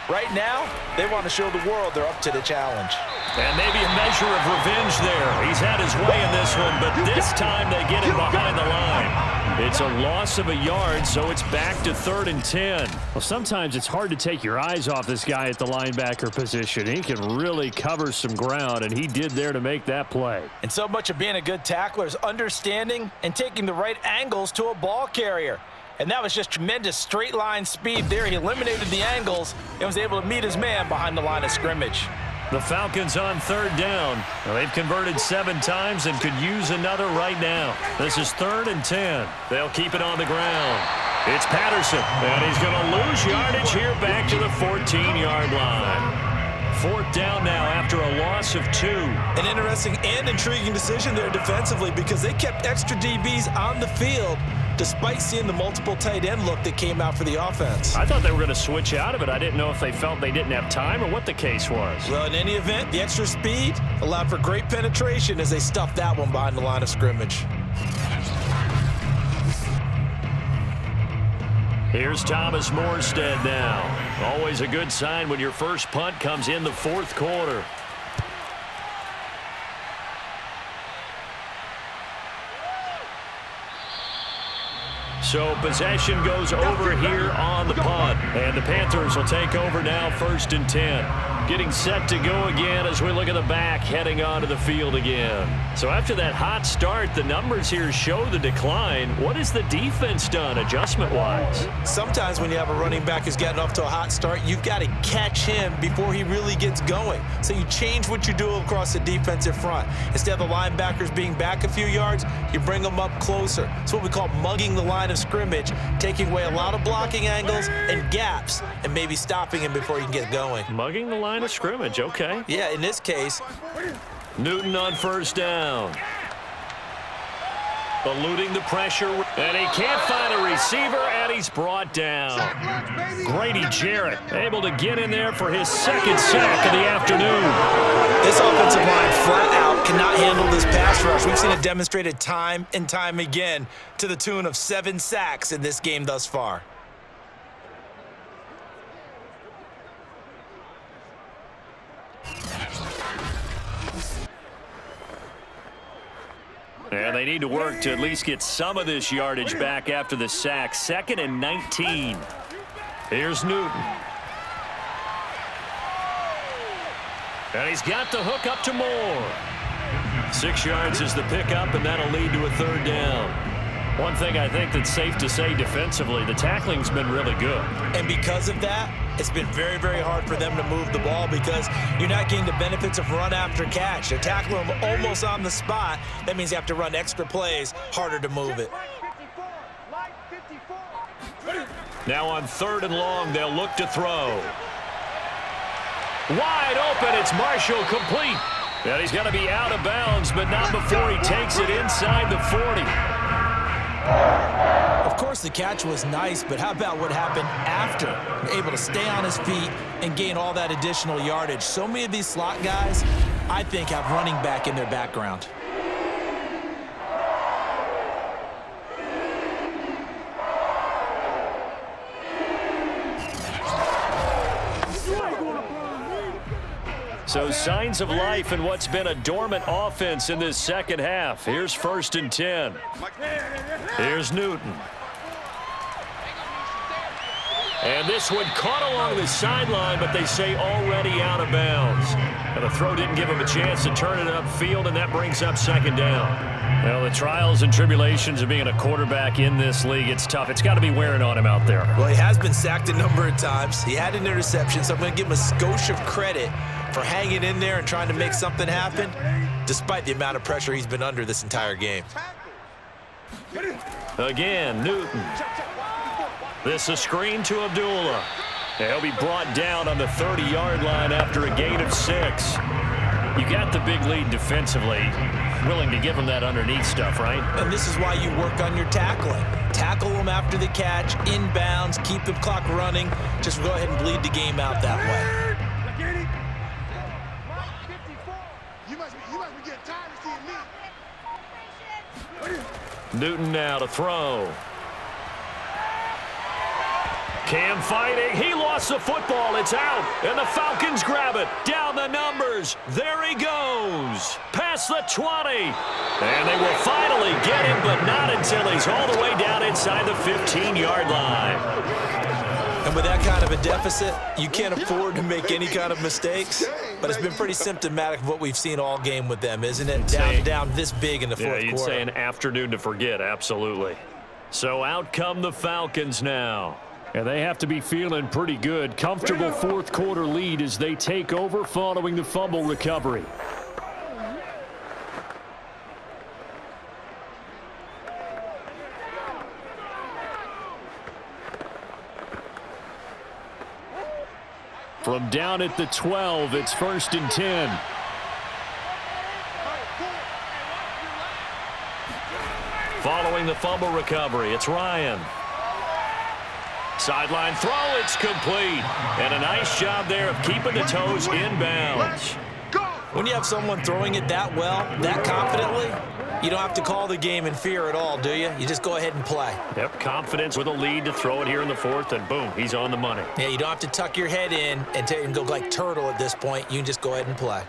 Right now, they want to show the world they're up to the challenge. And maybe a measure of revenge there. He's had his way in this one, but this time they get him behind the line. It's a loss of a yard, so it's back to 3rd and 10. Well, sometimes it's hard to take your eyes off this guy at the linebacker position. He can really cover some ground, and he did there to make that play. And so much of being a good tackler is understanding and taking the right angles to a ball carrier. And that was just tremendous straight line speed there. He eliminated the angles and was able to meet his man behind the line of scrimmage. The Falcons on 3rd down. Well, they've converted 7 times and could use another right now. This is 3rd and 10. They'll keep it on the ground. It's Patterson, and he's going to lose yardage here back to the 14-yard line. 4th down now after a loss of 2. An interesting and intriguing decision there defensively because they kept extra DBs on the field despite seeing the multiple tight end look that came out for the offense. I thought they were going to switch out of it. I didn't know if they felt they didn't have time or what the case was. Well, in any event, the extra speed allowed for great penetration as they stuffed that one behind the line of scrimmage. Here's Thomas Morstead now. Always a good sign when your first punt comes in the 4th quarter. So possession goes over here on the punt. And the Panthers will take over now, 1st and 10. Getting set to go again as we look at the back, heading onto the field again. So after that hot start, the numbers here show the decline. What has the defense done adjustment-wise? Sometimes when you have a running back who's gotten off to a hot start, you've got to catch him before he really gets going. So you change what you do across the defensive front. Instead of the linebackers being back a few yards, you bring them up closer. It's what we call mugging the line of scrimmage, taking away a lot of blocking angles and gaps and maybe stopping him before he can get going. Mugging the line of scrimmage, okay. Yeah, in this case. Newton on 1st down. Eluding the pressure, and he can't find a receiver, and he's brought down. Grady Jarrett able to get in there for his 2nd sack of the afternoon. This offensive line flat out cannot handle this pass rush. We've seen it demonstrated time and time again to the tune of 7 sacks in this game thus far. they need to work to at least get some of this yardage back after the sack. 2nd and 19. Here's Newton. And he's got the hook up to Moore. 6 yards is the pickup, and that'll lead to a 3rd down. One thing I think that's safe to say defensively, the tackling's been really good. And because of that, it's been very, very hard for them to move the ball because you're not getting the benefits of run after catch. They tackle them almost on the spot. That means you have to run extra plays, harder to move it. Now on 3rd and long, they'll look to throw. Wide open, it's Marshall, complete. And he's going to be out of bounds, but not before he takes it inside the 40. Of course, the catch was nice, but how about what happened after? Able to stay on his feet and gain all that additional yardage. So many of these slot guys, I think, have running back in their background. So signs of life in what's been a dormant offense in this 2nd half. Here's 1st and 10. Here's Newton. And this one caught along the sideline, but they say already out of bounds. And the throw didn't give him a chance to turn it upfield, and that brings up 2nd down. Well, the trials and tribulations of being a quarterback in this league, it's tough. It's got to be wearing on him out there. Well, he has been sacked a number of times. He had an interception, so I'm going to give him a skosh of credit for hanging in there and trying to make something happen, despite the amount of pressure he's been under this entire game. Again, Newton. This a screen to Abdullah. He'll be brought down on the 30-yard line after a gain of 6. You got the big lead defensively. Willing to give him that underneath stuff, right? And this is why you work on your tackling. Tackle them after the catch, inbounds, keep the clock running. Just go ahead and bleed the game out that way. Newton now to throw. Cam fighting. He lost the football. It's out. And the Falcons grab it. Down the numbers. There he goes. Past the 20. And they will finally get him, but not until he's all the way down inside the 15-yard line. And with that kind of a deficit, you can't afford to make any kind of mistakes. But it's been pretty symptomatic of what we've seen all game with them, isn't it? Down this big in the fourth quarter. Yeah, you'd say an afternoon to forget, absolutely. So out come the Falcons now. And they have to be feeling pretty good. Comfortable fourth quarter lead as they take over following the fumble recovery. From down at the 12, it's 1st and 10. Following the fumble recovery, it's Ryan. Sideline throw, it's complete. And a nice job there of keeping the toes inbounds. When you have someone throwing it that well, that confidently, you don't have to call the game in fear at all, do you? You just go ahead and play. Yep, confidence with a lead to throw it here in the fourth, and boom, he's on the money. Yeah, you don't have to tuck your head in and go like turtle at this point. You can just go ahead and play.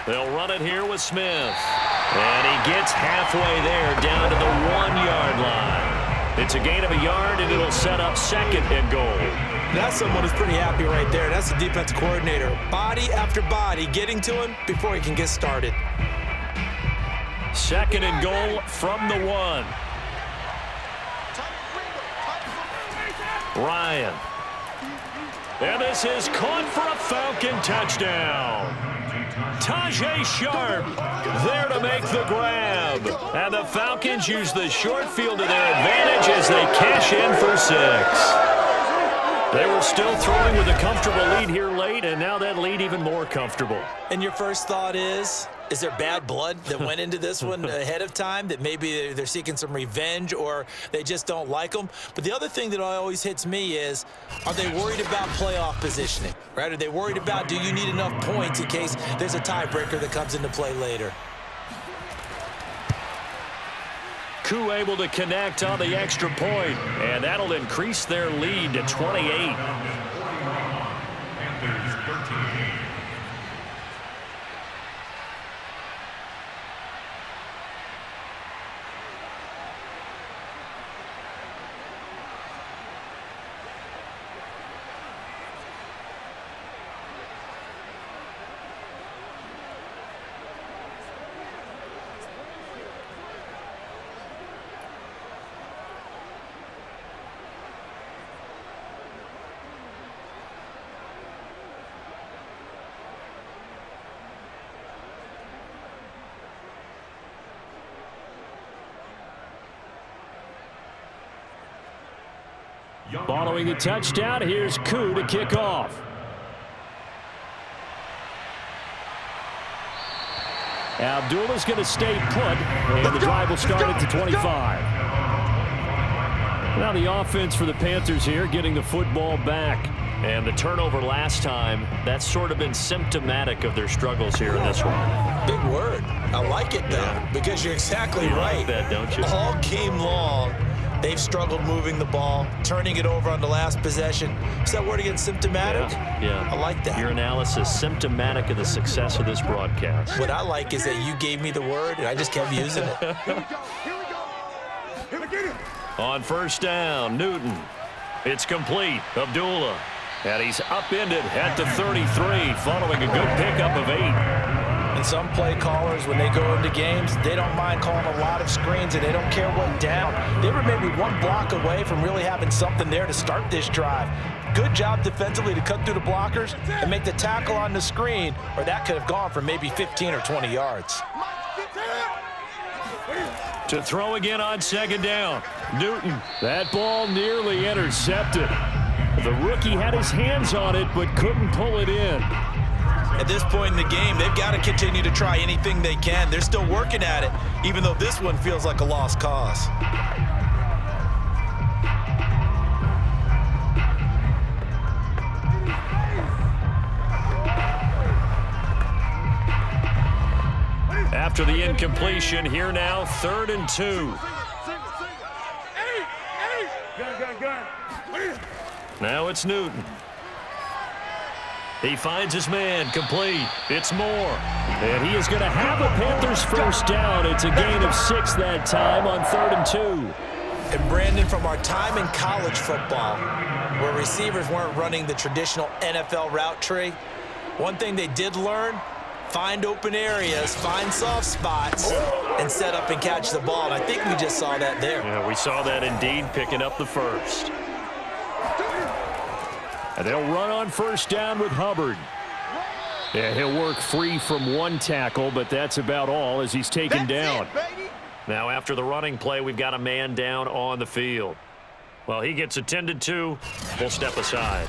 They'll run it here with Smith. And he gets halfway there down to the 1-yard line. It's a gain of a yard, and it'll set up 2nd and goal. That's someone who's pretty happy right there. That's the defensive coordinator. Body after body getting to him before he can get started. 2nd and goal from the 1. Ryan. And this is caught for a Falcon touchdown. Tajay Sharp there to make the grab. And the Falcons use the short field to their advantage as they cash in for 6. They were still throwing with a comfortable lead here late, and now that lead even more comfortable. And your first thought is there bad blood that went into this one ahead of time, that maybe they're seeking some revenge or they just don't like them? But the other thing that always hits me is, are they worried about playoff positioning, right? Are they worried about, do you need enough points in case there's a tiebreaker that comes into play later? Koo able to connect on the extra point, and that'll increase their lead to 28. Panthers 13, Following the touchdown, here's Koo to kick off. Abdullah's going to stay put, and the drive will start at the 25. Now the offense for the Panthers here, getting the football back. And the turnover last time, that's sort of been symptomatic of their struggles here in this one. Big word. I like it, though, because you're exactly right. Like that, don't you? All game long, they've struggled moving the ball, turning it over on the last possession. Is that word again, symptomatic? Yeah. I like that. Your analysis, symptomatic of the success of this broadcast. What I like is that you gave me the word, and I just kept using it. Here we go. Here we go. On first down, Newton. It's complete. Abdullah. And he's upended at the 33, following a good pickup of 8. And some play callers, when they go into games, they don't mind calling a lot of screens, and they don't care what down. They were maybe one block away from really having something there to start this drive. Good job defensively to cut through the blockers and make the tackle on the screen, or that could have gone for maybe 15 or 20 yards. To throw again on second down. Newton. That ball nearly intercepted. The rookie had his hands on it, but couldn't pull it in. At this point in the game, they've got to continue to try anything they can. They're still working at it, even though this one feels like a lost cause. After the incompletion, here now, 3rd and 2. Now it's Newton. He finds his man, complete. It's Moore. And he is going to have a Panthers first down. It's a gain of 6 that time on 3rd and 2. And Brandon, from our time in college football, where receivers weren't running the traditional NFL route tree, one thing they did learn, find open areas, find soft spots, and set up and catch the ball. And I think we just saw that there. Yeah, we saw that indeed, picking up the first. And they'll run on first down with Hubbard. Yeah, he'll work free from one tackle, but that's about all as he's taken down. Now after the running play, we've got a man down on the field. Well, he gets attended to. We'll step aside.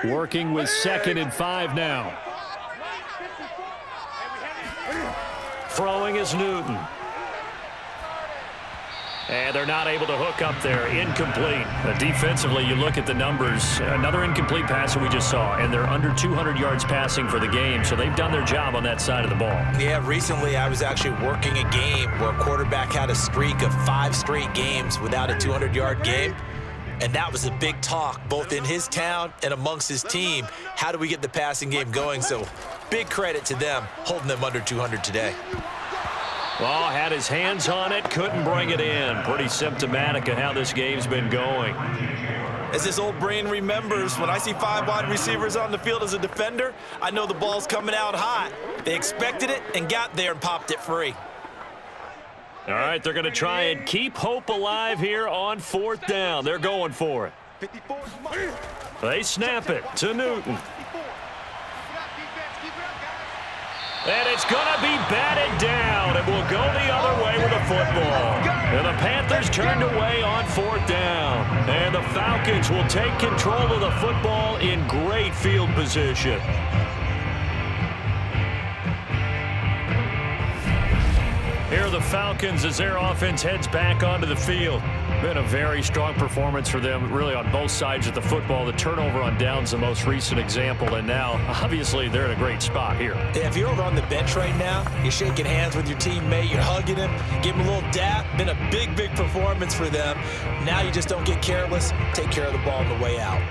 Working with 2nd and 5 now. Throwing is Newton. And they're not able to hook up there. Incomplete. Defensively, you look at the numbers. Another incomplete pass that we just saw, and they're under 200 yards passing for the game, so they've done their job on that side of the ball. Yeah, recently I was actually working a game where a quarterback had a streak of 5 straight games without a 200-yard game. And that was a big talk, both in his town and amongst his team. How do we get the passing game going? So big credit to them, holding them under 200 today. Well, had his hands on it, couldn't bring it in. Pretty symptomatic of how this game's been going. As this old brain remembers, when I see 5 wide receivers on the field as a defender, I know the ball's coming out hot. They expected it and got there and popped it free. All right, they're going to try and keep hope alive here on 4th down. They're going for it. They snap it to Newton. And it's going to be batted down. It will go the other way with the football. And the Panthers turned away on 4th down. And the Falcons will take control of the football in great field position. Here are the Falcons as their offense heads back onto the field. Been a very strong performance for them, really, on both sides of the football. The turnover on downs, the most recent example, and now, obviously, they're in a great spot here. Yeah, if you're over on the bench right now, you're shaking hands with your teammate, you're hugging him, give him a little dap. Been a big, big performance for them. Now you just don't get careless. Take care of the ball on the way out.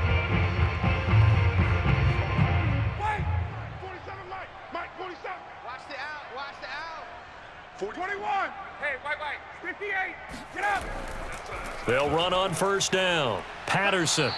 Mike, 47. Watch the out. 21. Hey, white. 58. Get up. They'll run on first down. Patterson.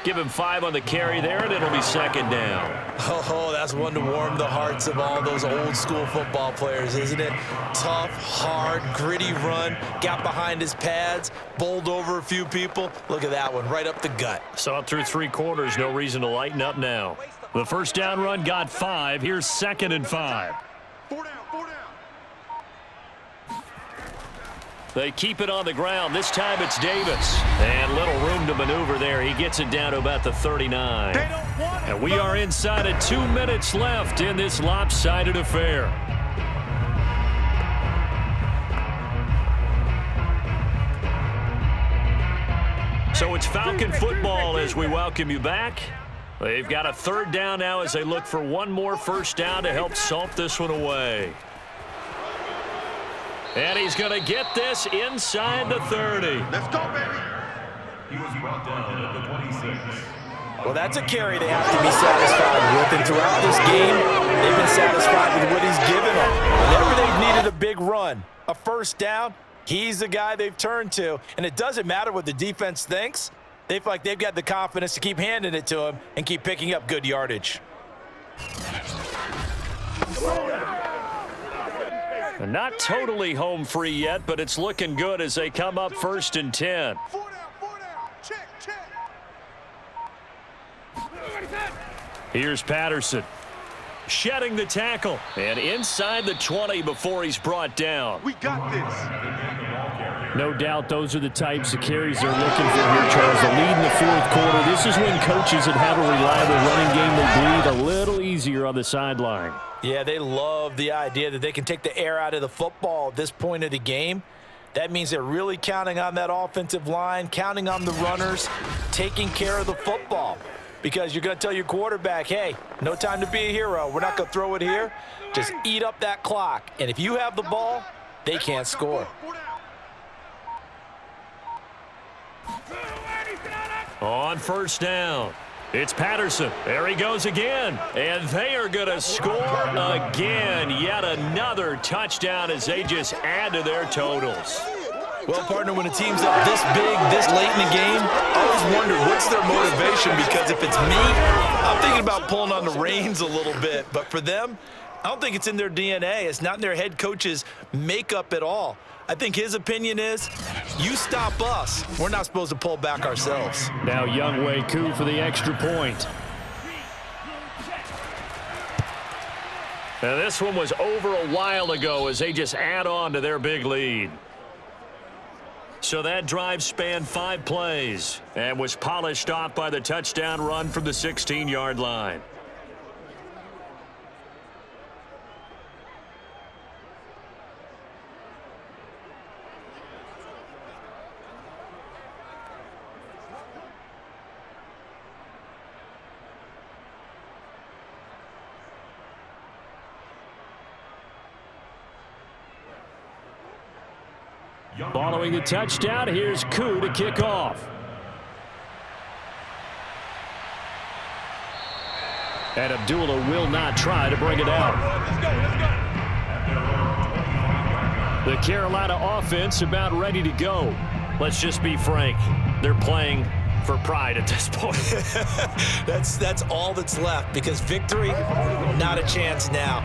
Give him 5 on the carry there, and it'll be second down. Oh, that's one to warm the hearts of all those old-school football players, isn't it? Tough, hard, gritty run, got behind his pads, bowled over a few people. Look at that one, right up the gut. Saw it through 3 quarters, no reason to lighten up now. The first down run got 5. Here's 2nd and 5. 4 down, 4 down. They keep it on the ground. This time it's Davis. And little room to maneuver there. He gets it down to about the 39. And we are inside of 2 minutes left in this lopsided affair. So it's Falcon football as we welcome you back. They've got a 3rd down now as they look for one more first down to help salt this one away. And he's going to get this inside the 30. Let's go, baby. He was brought down at the 26. Well, that's a carry they have to be satisfied with. And throughout this game, they've been satisfied with what he's given them. Whenever they've needed a big run, a first down, he's the guy they've turned to. And it doesn't matter what the defense thinks. They feel like they've got the confidence to keep handing it to him and keep picking up good yardage. Not totally home free yet, but it's looking good as they come up 1st and 10. 4 down, 4 down. Check, check. Here's Patterson. Shedding the tackle. And inside the 20 before he's brought down. We got this. No doubt those are the types of carries they're looking for here, Charles. The lead in the 4th quarter. This is when coaches that have a reliable running game will breathe a little easier on the sideline. Yeah, they love the idea that they can take the air out of the football at this point of the game. That means they're really counting on that offensive line, counting on the runners, taking care of the football. Because you're going to tell your quarterback, hey, no time to be a hero. We're not going to throw it here. Just eat up that clock. And if you have the ball, they can't score. On first down, it's Patterson. There he goes again. And they are going to score again. Yet another touchdown as they just add to their totals. Well, partner, when a team's up this big, this late in the game, I always wonder what's their motivation, because if it's me, I'm thinking about pulling on the reins a little bit. But for them, I don't think it's in their DNA. It's not in their head coach's makeup at all. I think his opinion is, you stop us, we're not supposed to pull back ourselves. Now Younghoe Koo for the extra point. Now this one was over a while ago as they just add on to their big lead. So that drive spanned 5 plays and was polished off by the touchdown run from the 16-yard line. Following the touchdown, here's Koo to kick off. And Abdullah will not try to bring it out. The Carolina offense about ready to go. Let's just be frank. They're playing for pride at this point. That's all that's left, because victory, not a chance now.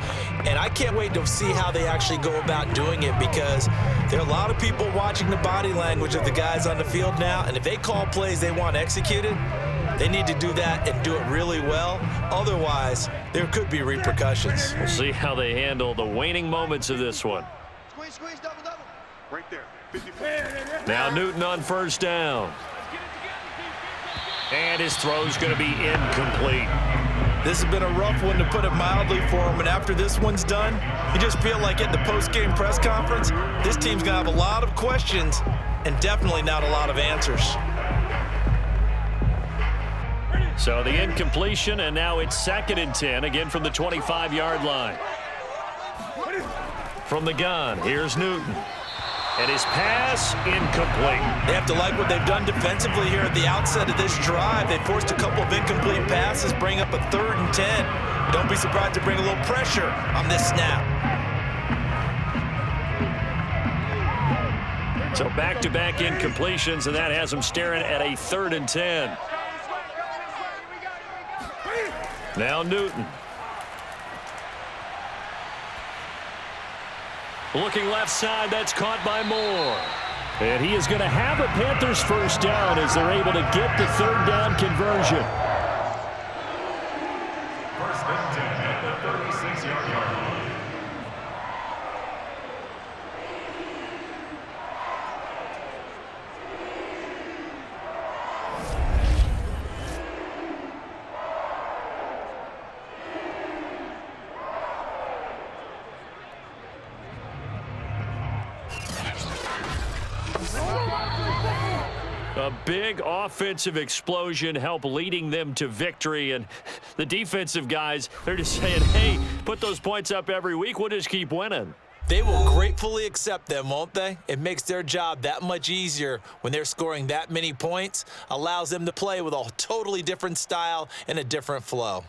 And I can't wait to see how they actually go about doing it, because there are a lot of people watching the body language of the guys on the field now, and if they call plays they want executed, they need to do that and do it really well. Otherwise, there could be repercussions. We'll see how they handle the waning moments of this one. Squeeze, squeeze, double, double. Right there. 54. Now Newton on first down. And his throw's going to be incomplete. This has been a rough one, to put it mildly, for him. And after this one's done, you just feel like at the post-game press conference, this team's going to have a lot of questions and definitely not a lot of answers. So the incompletion, and now it's 2nd and 10, again from the 25-yard line. From the gun, here's Newton. And his pass incomplete. They have to like what they've done defensively here at the outset of this drive. They forced a couple of incomplete passes, bring up a 3rd and 10. Don't be surprised to bring a little pressure on this snap. So back-to-back incompletions, and that has them staring at a 3rd and 10. Now Newton. Looking left side, that's caught by Moore. And he is going to have a Panthers first down as they're able to get the third down conversion. First and 10 at the 36-yard line. A big offensive explosion helped leading them to victory, and the defensive guys, they're just saying, hey, put those points up every week, we'll just keep winning. They will gratefully accept them, won't they? It makes their job that much easier when they're scoring that many points, allows them to play with a totally different style and a different flow.